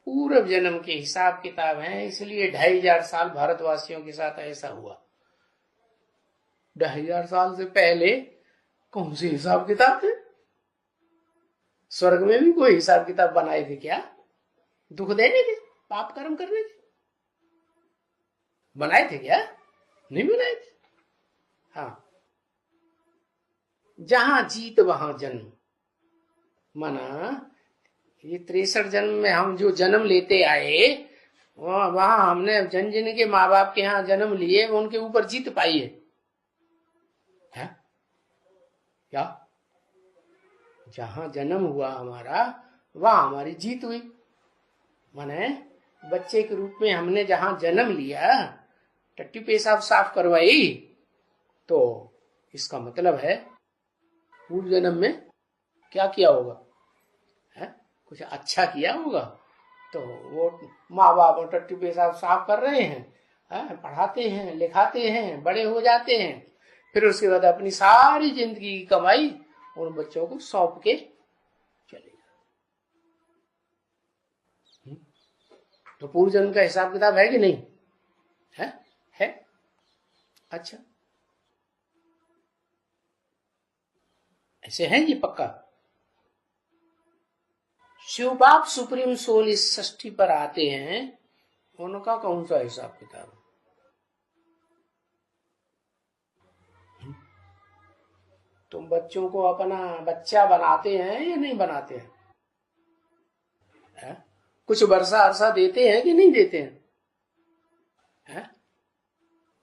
Speaker 1: पूर्व जन्म के हिसाब किताब हैं, इसलिए 2500 साल भारतवासियों के साथ ऐसा हुआ। 2500 साल से पहले कौन से हिसाब किताब थे? स्वर्ग में भी कोई हिसाब किताब बनाए थे क्या? दुख देने के, पाप कर्म करने के बनाए थे क्या? नहीं बनाए थे। हाँ, जहां जीत वहां जन्म। माना ये 63 जन्म में हम जो जन्म लेते आए, वहां हमने जन जन के माँ बाप के यहाँ जन्म लिए, उनके ऊपर जीत पाई है? क्या? जहां जन्म हुआ हमारा वहां हमारी जीत हुई। माने बच्चे के रूप में हमने जहां जन्म लिया, टट्टी पेशाब साफ करवाई, तो इसका मतलब है पूर्व जन्म में क्या किया होगा? है? कुछ अच्छा किया होगा। तो वो माँ बाप टट्टी पेशाब साफ कर रहे हैं, पढ़ाते हैं, लिखाते हैं, बड़े हो जाते हैं, फिर उसके बाद अपनी सारी जिंदगी की कमाई उन बच्चों को सौंप के चले जाते। तो पूर्व जन्म का हिसाब किताब है कि नहीं? है? अच्छा, ऐसे है ये पक्का? शिव बाप सुप्रीम सोल इस षष्ठी पर आते हैं, उनका कौन सा हिसाब किताब? तुम बच्चों को अपना बच्चा बनाते हैं या नहीं बनाते हैं? कुछ वर्षा अर्षा देते हैं कि नहीं देते हैं?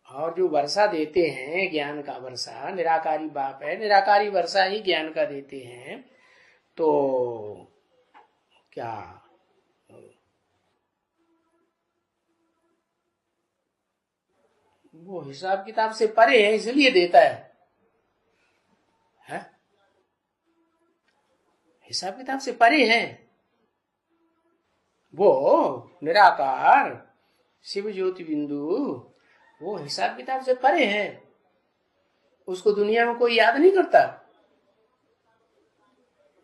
Speaker 1: और जो वर्षा देते हैं, ज्ञान का वर्षा, निराकारी बाप है, निराकारी वर्षा ही ज्ञान का देते हैं, तो क्या वो हिसाब किताब से परे है इसलिए देता है? हिसाब किताब से परे है। वो निराकार शिव ज्योति बिंदु, वो हिसाब किताब से परे है। उसको दुनिया में कोई याद नहीं करता,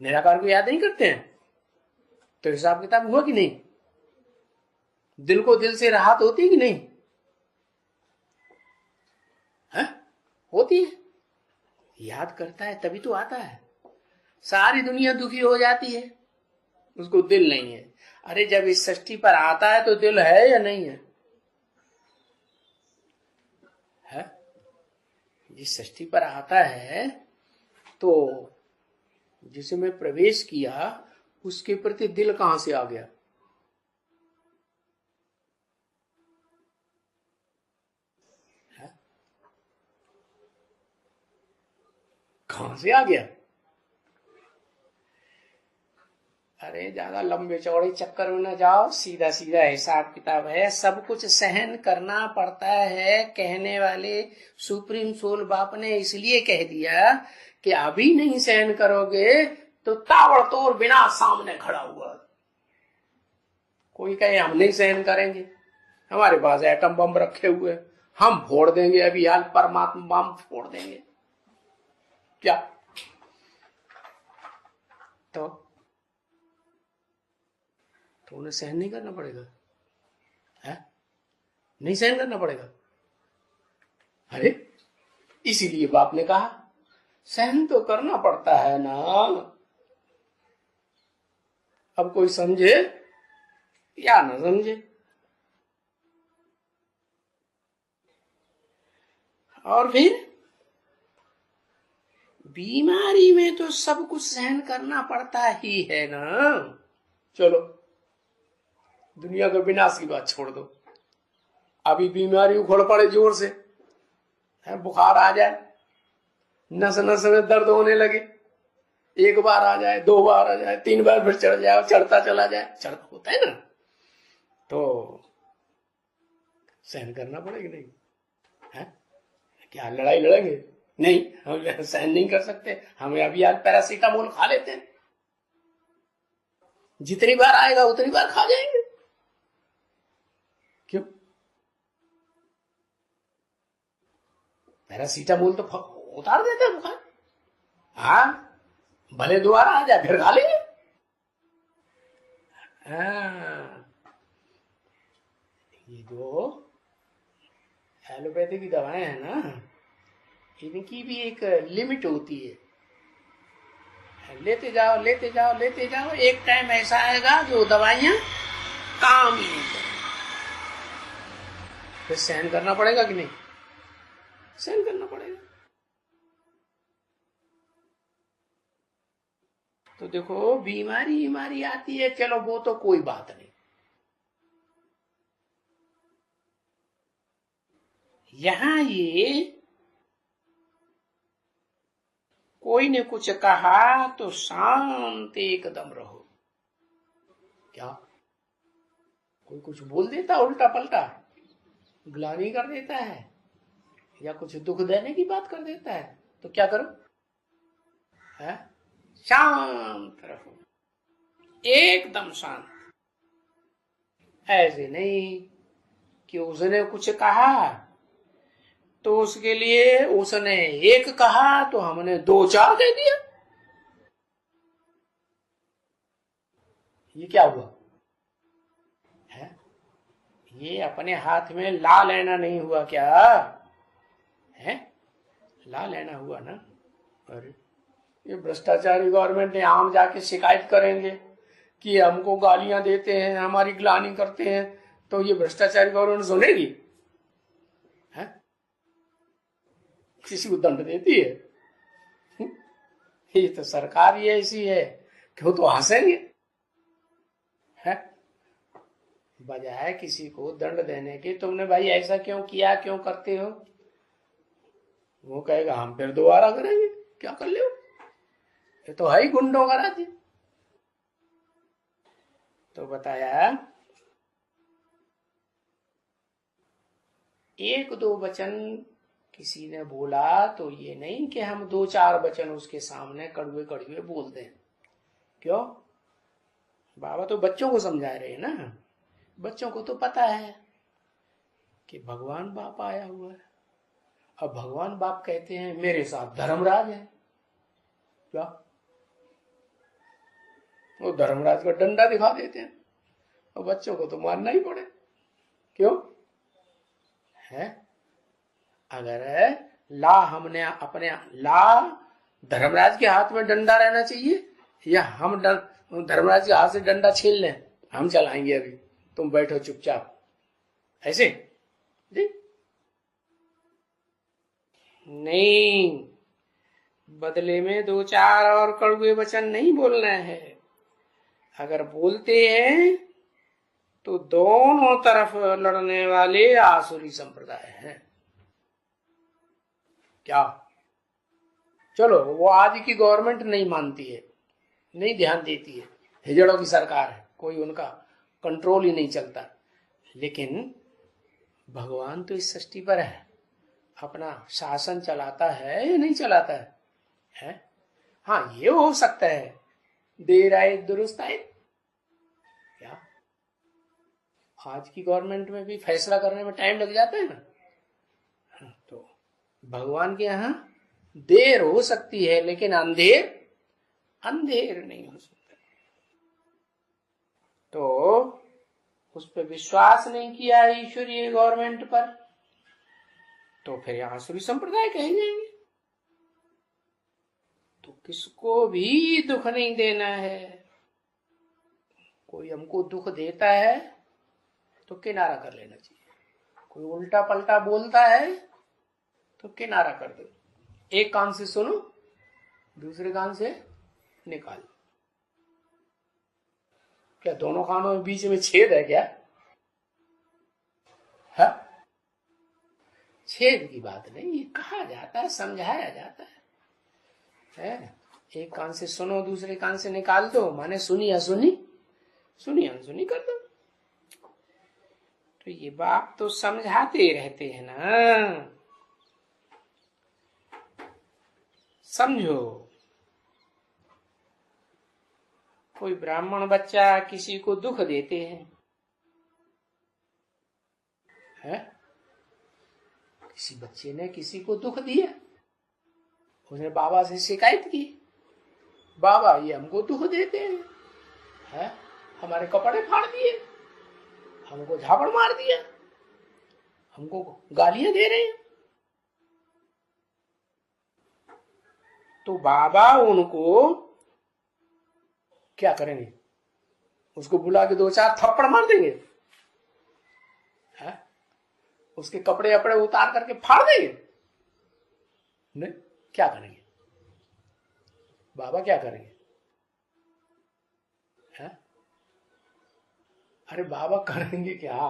Speaker 1: निराकार को याद नहीं करते हैं, तो हिसाब किताब हुआ कि नहीं? दिल को दिल से राहत होती है कि नहीं? है? होती है। याद करता है तभी तो आता है। सारी दुनिया दुखी हो जाती है, उसको दिल नहीं है। अरे जब इस सृष्टि पर आता है तो दिल है या नहीं है? है? जिस सृष्टि पर आता है तो जिसमें प्रवेश किया उसके प्रति दिल कहां से आ गया? है? कहां से आ गया? अरे ज्यादा लंबे चौड़े चक्कर में न जाओ, सीधा सीधा हिसाब किताब है। सब कुछ सहन करना पड़ता है। कहने वाले सुप्रीम सोल बाप ने इसलिए कह दिया कि अभी नहीं सहन करोगे तो ताबड़तोड़ बिना सामने खड़ा हुआ। कोई कहे हम नहीं सहन करेंगे, हमारे पास एटम बम रखे हुए, हम फोड़ देंगे, अभी हाल परमात्मा बम फोड़ देंगे, क्या? तो उन्हें सहन नहीं करना पड़ेगा? है? नहीं सहन करना पड़ेगा? अरे इसीलिए बाप ने कहा सहन तो करना पड़ता है ना। अब कोई समझे या ना समझे। और फिर बीमारी में तो सब कुछ सहन करना पड़ता ही है ना। चलो दुनिया के विनाश की बात छोड़ दो, अभी बीमारी उखड़ पड़े जोर से, बुखार आ जाए, नस नस में दर्द होने लगे, एक बार आ जाए, दो बार आ जाए, तीन बार फिर चढ़ जाए, चढ़ता चला जाए, चढ़ता होता है ना, तो सहन करना पड़ेगा नहीं? है? क्या लड़ाई लड़ेंगे? नहीं, हम सहन नहीं कर सकते, हमें अभी आज पैरासीटामोल खा लेते हैं, जितनी बार आएगा उतनी बार खा जाएंगे। क्यों? पैरासीटामोल तो उतार देता है बुखार। हाँ, भले दोबारा आ जाए फिर खा लेंगे। ये जो एलोपैथी की दवाएं हैं ना, इनकी भी एक लिमिट होती है। लेते जाओ लेते जाओ लेते जाओ, एक टाइम ऐसा आएगा जो दवाइयां काम ही नहीं करेंगी। फिर सहन करना पड़ेगा कि नहीं? सहन करना पड़ेगा। तो देखो बीमारी आती है, चलो वो तो कोई बात नहीं। यहां ये कोई ने कुछ कहा तो शांत एकदम रहो। क्या? कोई कुछ बोल देता उल्टा पलटा, ग्लानि कर देता है या कुछ दुख देने की बात कर देता है, तो क्या करो? है? शांत रहो, एकदम शांत। ऐसे नहीं कि उसने कुछ कहा तो उसके लिए उसने एक कहा तो हमने दो चार कह दिया। ये क्या हुआ? है? ये अपने हाथ में ला लेना नहीं हुआ क्या? है? ला लेना हुआ ना। अरे ये भ्रष्टाचारी गवर्नमेंट है, आम जाके शिकायत करेंगे कि हमको गालियां देते हैं, हमारी ग्लानि करते हैं, तो ये भ्रष्टाचारी गवर्नमेंट सुनेगी? है? किसी को दंड देती है? ये तो सरकार ही ऐसी है कि वो तो हंसेंगे। है? बजाय किसी को दंड देने के, तुमने भाई ऐसा क्यों किया, क्यों करते हो, वो कहेगा हम फिर दोबारा करेंगे, क्या कर ले, ये तो है ही गुंडों का राज्य। तो बताया एक दो वचन किसी ने बोला तो ये नहीं कि हम दो चार वचन उसके सामने कड़वे कड़वे बोल दें। क्यों? बाबा तो बच्चों को समझा रहे हैं ना। बच्चों को तो पता है कि भगवान बाप आया हुआ है, अब भगवान बाप कहते हैं मेरे साथ धर्मराज है, क्या वो धर्मराज का डंडा दिखा देते हैं और बच्चों को तो मानना ही पड़े, क्यों है? अगर ला हमने अपने ला धर्मराज के हाथ में डंडा रहना चाहिए या हम धर्मराज के हाथ से डंडा छीन लें, हम चलाएंगे अभी, तुम बैठो चुपचाप, ऐसे जी नहीं। बदले में दो चार और कड़वे वचन नहीं बोलना है। अगर बोलते हैं तो दोनों तरफ लड़ने वाले आसुरी संप्रदाय हैं। क्या चलो वो आज की गवर्नमेंट नहीं मानती है, नहीं ध्यान देती है, हिजड़ों की सरकार है, कोई उनका कंट्रोल ही नहीं चलता, लेकिन भगवान तो इस सृष्टि पर है, अपना शासन चलाता है या नहीं चलाता है? हाँ ये हो सकता है देर आए दुरुस्त आए, क्या आज की गवर्नमेंट में भी फैसला करने में टाइम लग जाता है ना, तो भगवान के यहाँ देर हो सकती है लेकिन अंधेर नहीं हो सकता। तो उस पर विश्वास नहीं किया ईश्वरीय गवर्नमेंट पर, तो फिर आसुरी संप्रदाय कहे जाएंगे। तो किसको भी दुख नहीं देना है। कोई हमको दुख देता है तो किनारा कर लेना चाहिए, कोई उल्टा पलटा बोलता है तो किनारा कर दो, एक कान से सुनो दूसरे कान से निकाल। क्या दोनों कानों में बीच में छेद है क्या? है? छेद की बात नहीं, ये कहा जाता है, समझाया जाता है? एक कान से सुनो दूसरे कान से निकाल दो, माने सुनी अनसुनी कर दो। तो ये बाप तो समझाते रहते हैं ना, समझो। कोई ब्राह्मण बच्चा किसी को दुख देते हैं, है? किसी बच्चे ने किसी को दुख दिया, उसने बाबा से शिकायत की, बाबा ये हमको दुख देते हैं, है? हमारे कपड़े फाड़ दिए, हमको झापड़ मार दिया, हमको गालियां दे रहे हैं। तो बाबा उनको क्या करेंगे? उसको बुला के दो चार थप्पड़ मार देंगे, है? उसके कपड़े अपड़े उतार करके फाड़ देंगे? नहीं, क्या करेंगे? बाबा क्या करेंगे? है? अरे बाबा करेंगे क्या?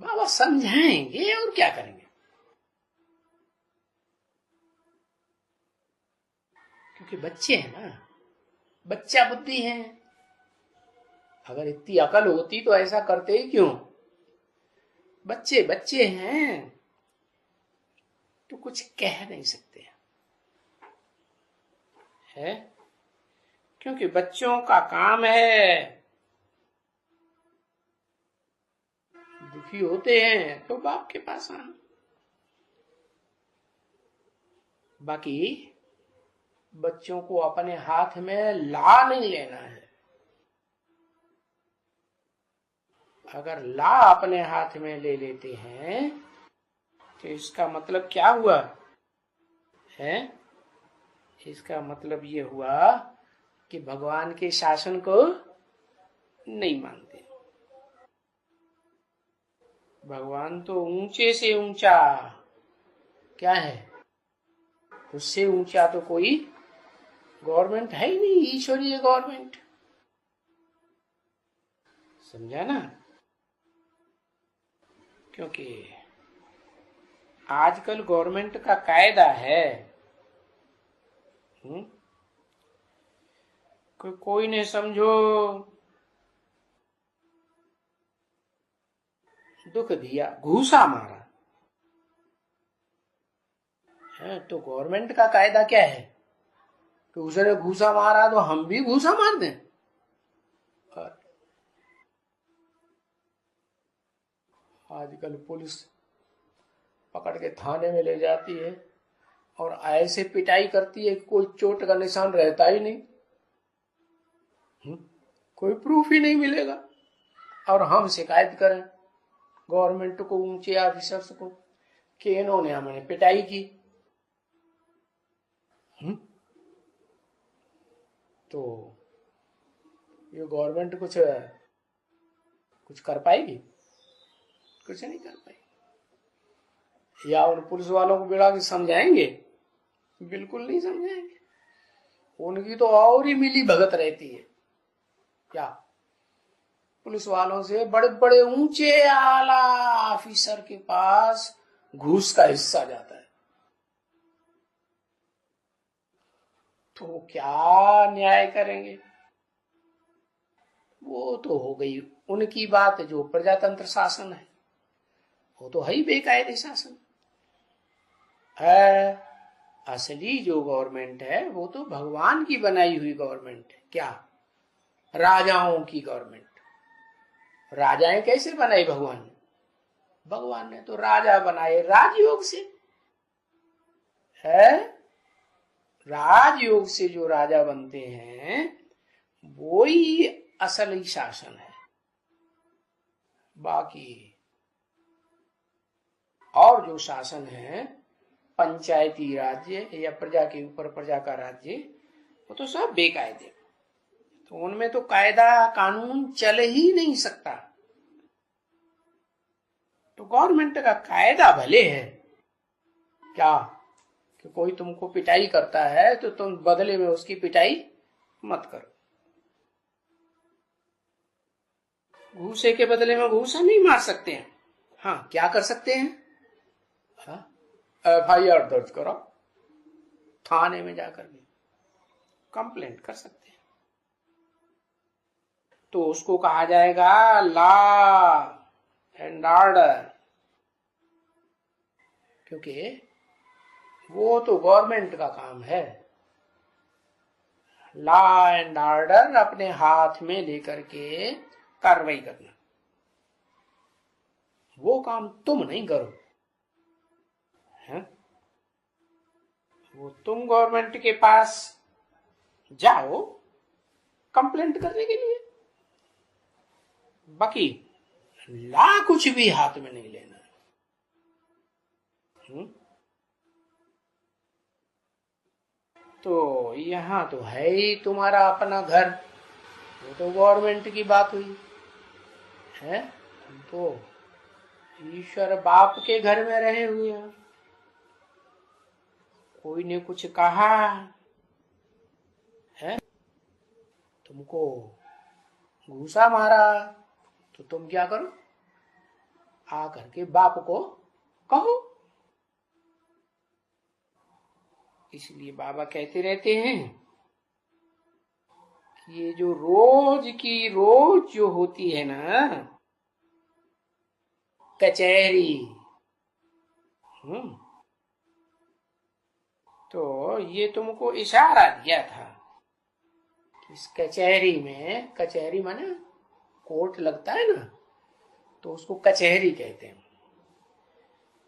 Speaker 1: बाबा समझाएंगे और क्या करेंगे? क्योंकि बच्चे हैं ना, बच्चा बुद्धि है। अगर इतनी अकल होती तो ऐसा करते ही क्यों? बच्चे हैं तो कुछ कह नहीं सकते है, क्योंकि बच्चों का काम है, दुखी होते हैं तो बाप के पास आना। बाकी बच्चों को अपने हाथ में ला नहीं लेना है। अगर ला अपने हाथ में ले लेते हैं तो इसका मतलब क्या हुआ है? इसका मतलब ये हुआ कि भगवान के शासन को नहीं मानते। भगवान तो ऊंचे से ऊंचा क्या है, उससे ऊंचा तो कोई गवर्नमेंट है ही नहीं, ईश्वरीय गवर्नमेंट। समझा ना? क्योंकि आजकल गवर्नमेंट का कायदा है, कोई ने समझो दुख दिया, घूसा मारा है, तो गवर्नमेंट का कायदा क्या है कि उसने घूसा मारा तो हम भी घूसा मार दें। आजकल पुलिस पकड़ के थाने में ले जाती है और ऐसे पिटाई करती है कि कोई चोट का निशान रहता ही नहीं। कोई प्रूफ ही नहीं मिलेगा। और हम शिकायत करें गवर्नमेंट को, ऊंचे ऑफिसर्स को कि इन्होंने हमें पिटाई की। तो ये गवर्नमेंट कुछ कर पाएगी? कुछ नहीं कर पाएगी। या उन पुलिस वालों को बिड़ा के समझाएंगे? बिल्कुल नहीं समझाएंगे। उनकी तो और ही मिली भगत रहती है। क्या पुलिस वालों से बड़े बड़े ऊंचे आला ऑफिसर के पास घूस का हिस्सा जाता है। तो क्या न्याय करेंगे? वो तो हो गई उनकी बात, जो प्रजातंत्र शासन है वो तो है ही बेकायदे शासन है। असली जो गवर्नमेंट है वो तो भगवान की बनाई हुई गवर्नमेंट है। क्या? राजाओं की गवर्नमेंट। राजाएं कैसे बनाई भगवान ने? भगवान ने तो राजा बनाए राजयोग से है। राजयोग से जो राजा बनते हैं वो ही असली शासन है। बाकी और जो शासन है पंचायती राज्य या प्रजा के ऊपर प्रजा का राज्य, वो तो सब बेकायदे। तो उनमें तो कायदा कानून चल ही नहीं सकता। तो गवर्नमेंट का कायदा भले है क्या कि कोई तुमको पिटाई करता है तो तुम बदले में उसकी पिटाई मत करो। घूसे के बदले में घूसा नहीं मार सकते हैं। हाँ, क्या कर सकते हैं? FIR दर्ज करो, थाने में जाकर भी कंप्लेंट कर सकते हैं। तो उसको कहा जाएगा लॉ एंड ऑर्डर, क्योंकि वो तो गवर्नमेंट का काम है। लॉ एंड ऑर्डर अपने हाथ में लेकर के कार्रवाई करना, वो काम तुम नहीं करो है? वो तुम गवर्नमेंट के पास जाओ कंप्लेंट करने के लिए, बाकी ला कुछ भी हाथ में नहीं लेना। तो यहां तो है ही तुम्हारा अपना घर, वो तो गवर्नमेंट की बात हुई है। हम तो ईश्वर बाप के घर में रहे हुए हैं। कोई ने कुछ कहा है, तुमको घूसा मारा, तो तुम क्या करो? आकर के बाप को कहो। इसलिए बाबा कहते रहते हैं कि ये जो रोज की रोज जो होती है ना कचहरी, तो ये तुमको इशारा दिया था। इस कचहरी में, कचहरी माने कोर्ट लगता है ना, तो उसको कचहरी कहते हैं।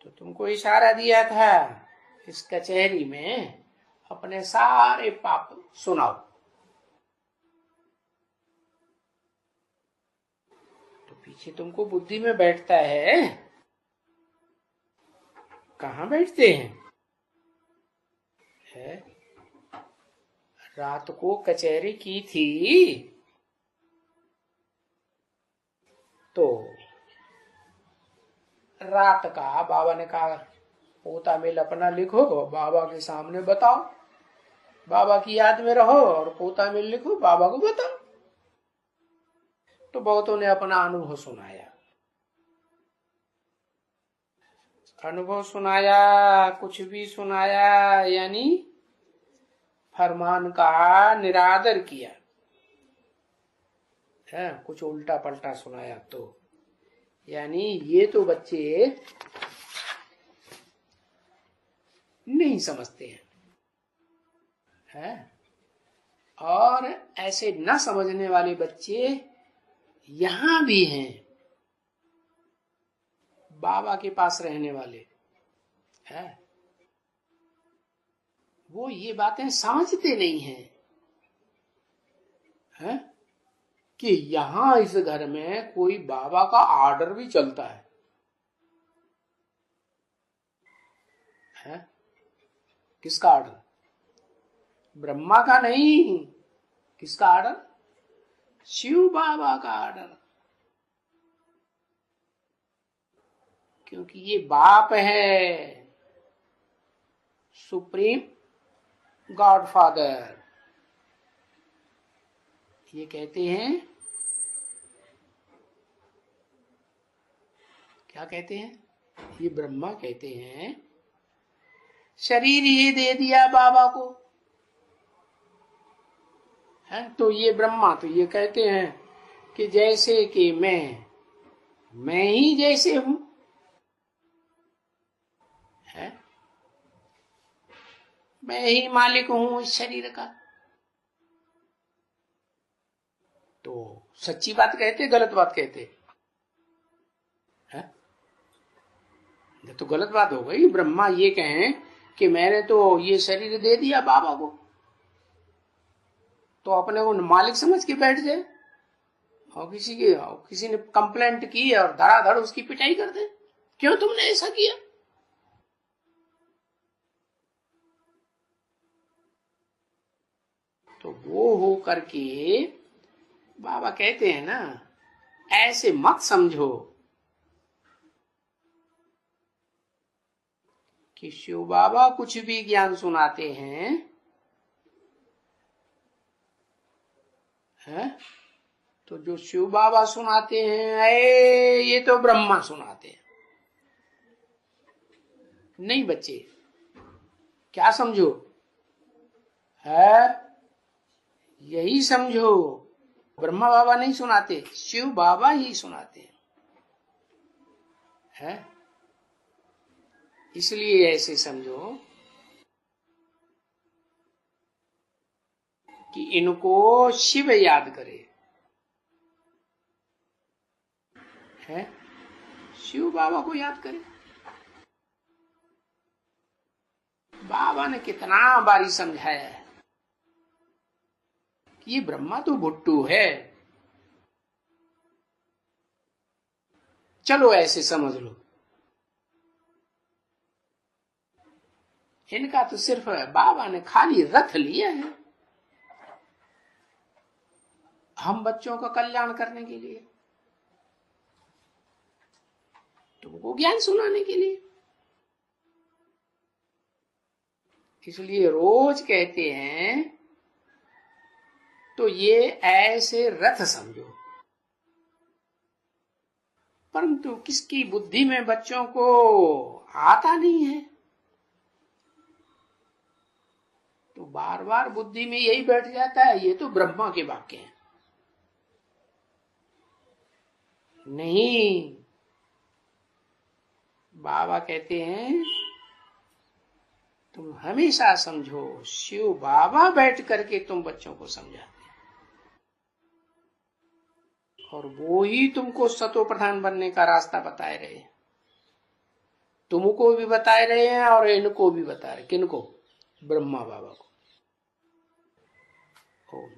Speaker 1: तो तुमको इशारा दिया था इस कचहरी में अपने सारे पाप सुनाओ। तो पीछे तुमको बुद्धि में बैठता है, कहाँ बैठते हैं? है? रात को कचहरी की थी तो रात का बाबा ने कहा पोता मेल अपना लिखो, बाबा के सामने बताओ, बाबा की याद में रहो और पोता मेल लिखो, बाबा को बताओ। तो बहुतों ने अपना अनुभव सुनाया, कुछ भी सुनाया, यानी फरमान का निरादर किया है, कुछ उल्टा पलटा सुनाया। तो यानी ये तो बच्चे नहीं समझते हैं। और ऐसे न समझने वाले बच्चे यहां भी हैं। बाबा के पास रहने वाले हैं, वो ये बातें समझते नहीं हैं कि यहां इस घर में कोई बाबा का आर्डर भी चलता है? किसका आर्डर? ब्रह्मा का नहीं। किसका आर्डर? शिव बाबा का आर्डर। क्योंकि ये बाप है, सुप्रीम गॉडफादर। ये कहते हैं, क्या कहते हैं? ये ब्रह्मा कहते हैं शरीर ये दे दिया बाबा को, है? तो ये ब्रह्मा तो ये कहते हैं कि जैसे कि मैं ही जैसे हूं, है? मैं ही मालिक हूं इस शरीर का। तो सच्ची बात कहते, गलत बात कहते हैं? ये तो गलत बात हो गई। ब्रह्मा ये कहें कि मैंने तो ये शरीर दे दिया बाबा को, तो अपने को मालिक समझ के बैठ जाए और किसी ने कंप्लेंट की और धड़ाधड़ उसकी पिटाई कर दे, क्यों तुमने ऐसा किया? तो वो हो करके बाबा कहते हैं ना, ऐसे मत समझो कि शिव बाबा कुछ भी ज्ञान सुनाते हैं, है? तो जो शिव बाबा सुनाते हैं ये तो ब्रह्मा सुनाते हैं। नहीं बच्चे, क्या समझो? है यही समझो, ब्रह्मा बाबा नहीं सुनाते, शिव बाबा ही सुनाते हैं। इसलिए ऐसे समझो कि इनको शिव याद करे, है? शिव बाबा को याद करे। बाबा ने कितना बारी समझाया है कि ये ब्रह्मा तो भुट्टू है। चलो ऐसे समझ लो, इनका तो सिर्फ बाबा ने खाली रथ लिया है हम बच्चों का कल्याण करने के लिए, तुमको ज्ञान सुनाने के लिए। इसलिए रोज कहते हैं तो ये ऐसे रथ समझो, परंतु किसकी बुद्धि में बच्चों को आता नहीं है, तो बार बार बुद्धि में यही बैठ जाता है ये तो ब्रह्मा के वाक्य हैं। नहीं, बाबा कहते हैं तुम हमेशा समझो शिव बाबा बैठ करके तुम बच्चों को समझाते हैं, और वो ही तुमको सतो प्रधान बनने का रास्ता बताए रहे हैं। तुमको भी बताए रहे हैं और इनको भी बता रहे। किनको? ब्रह्मा बाबा को। ओम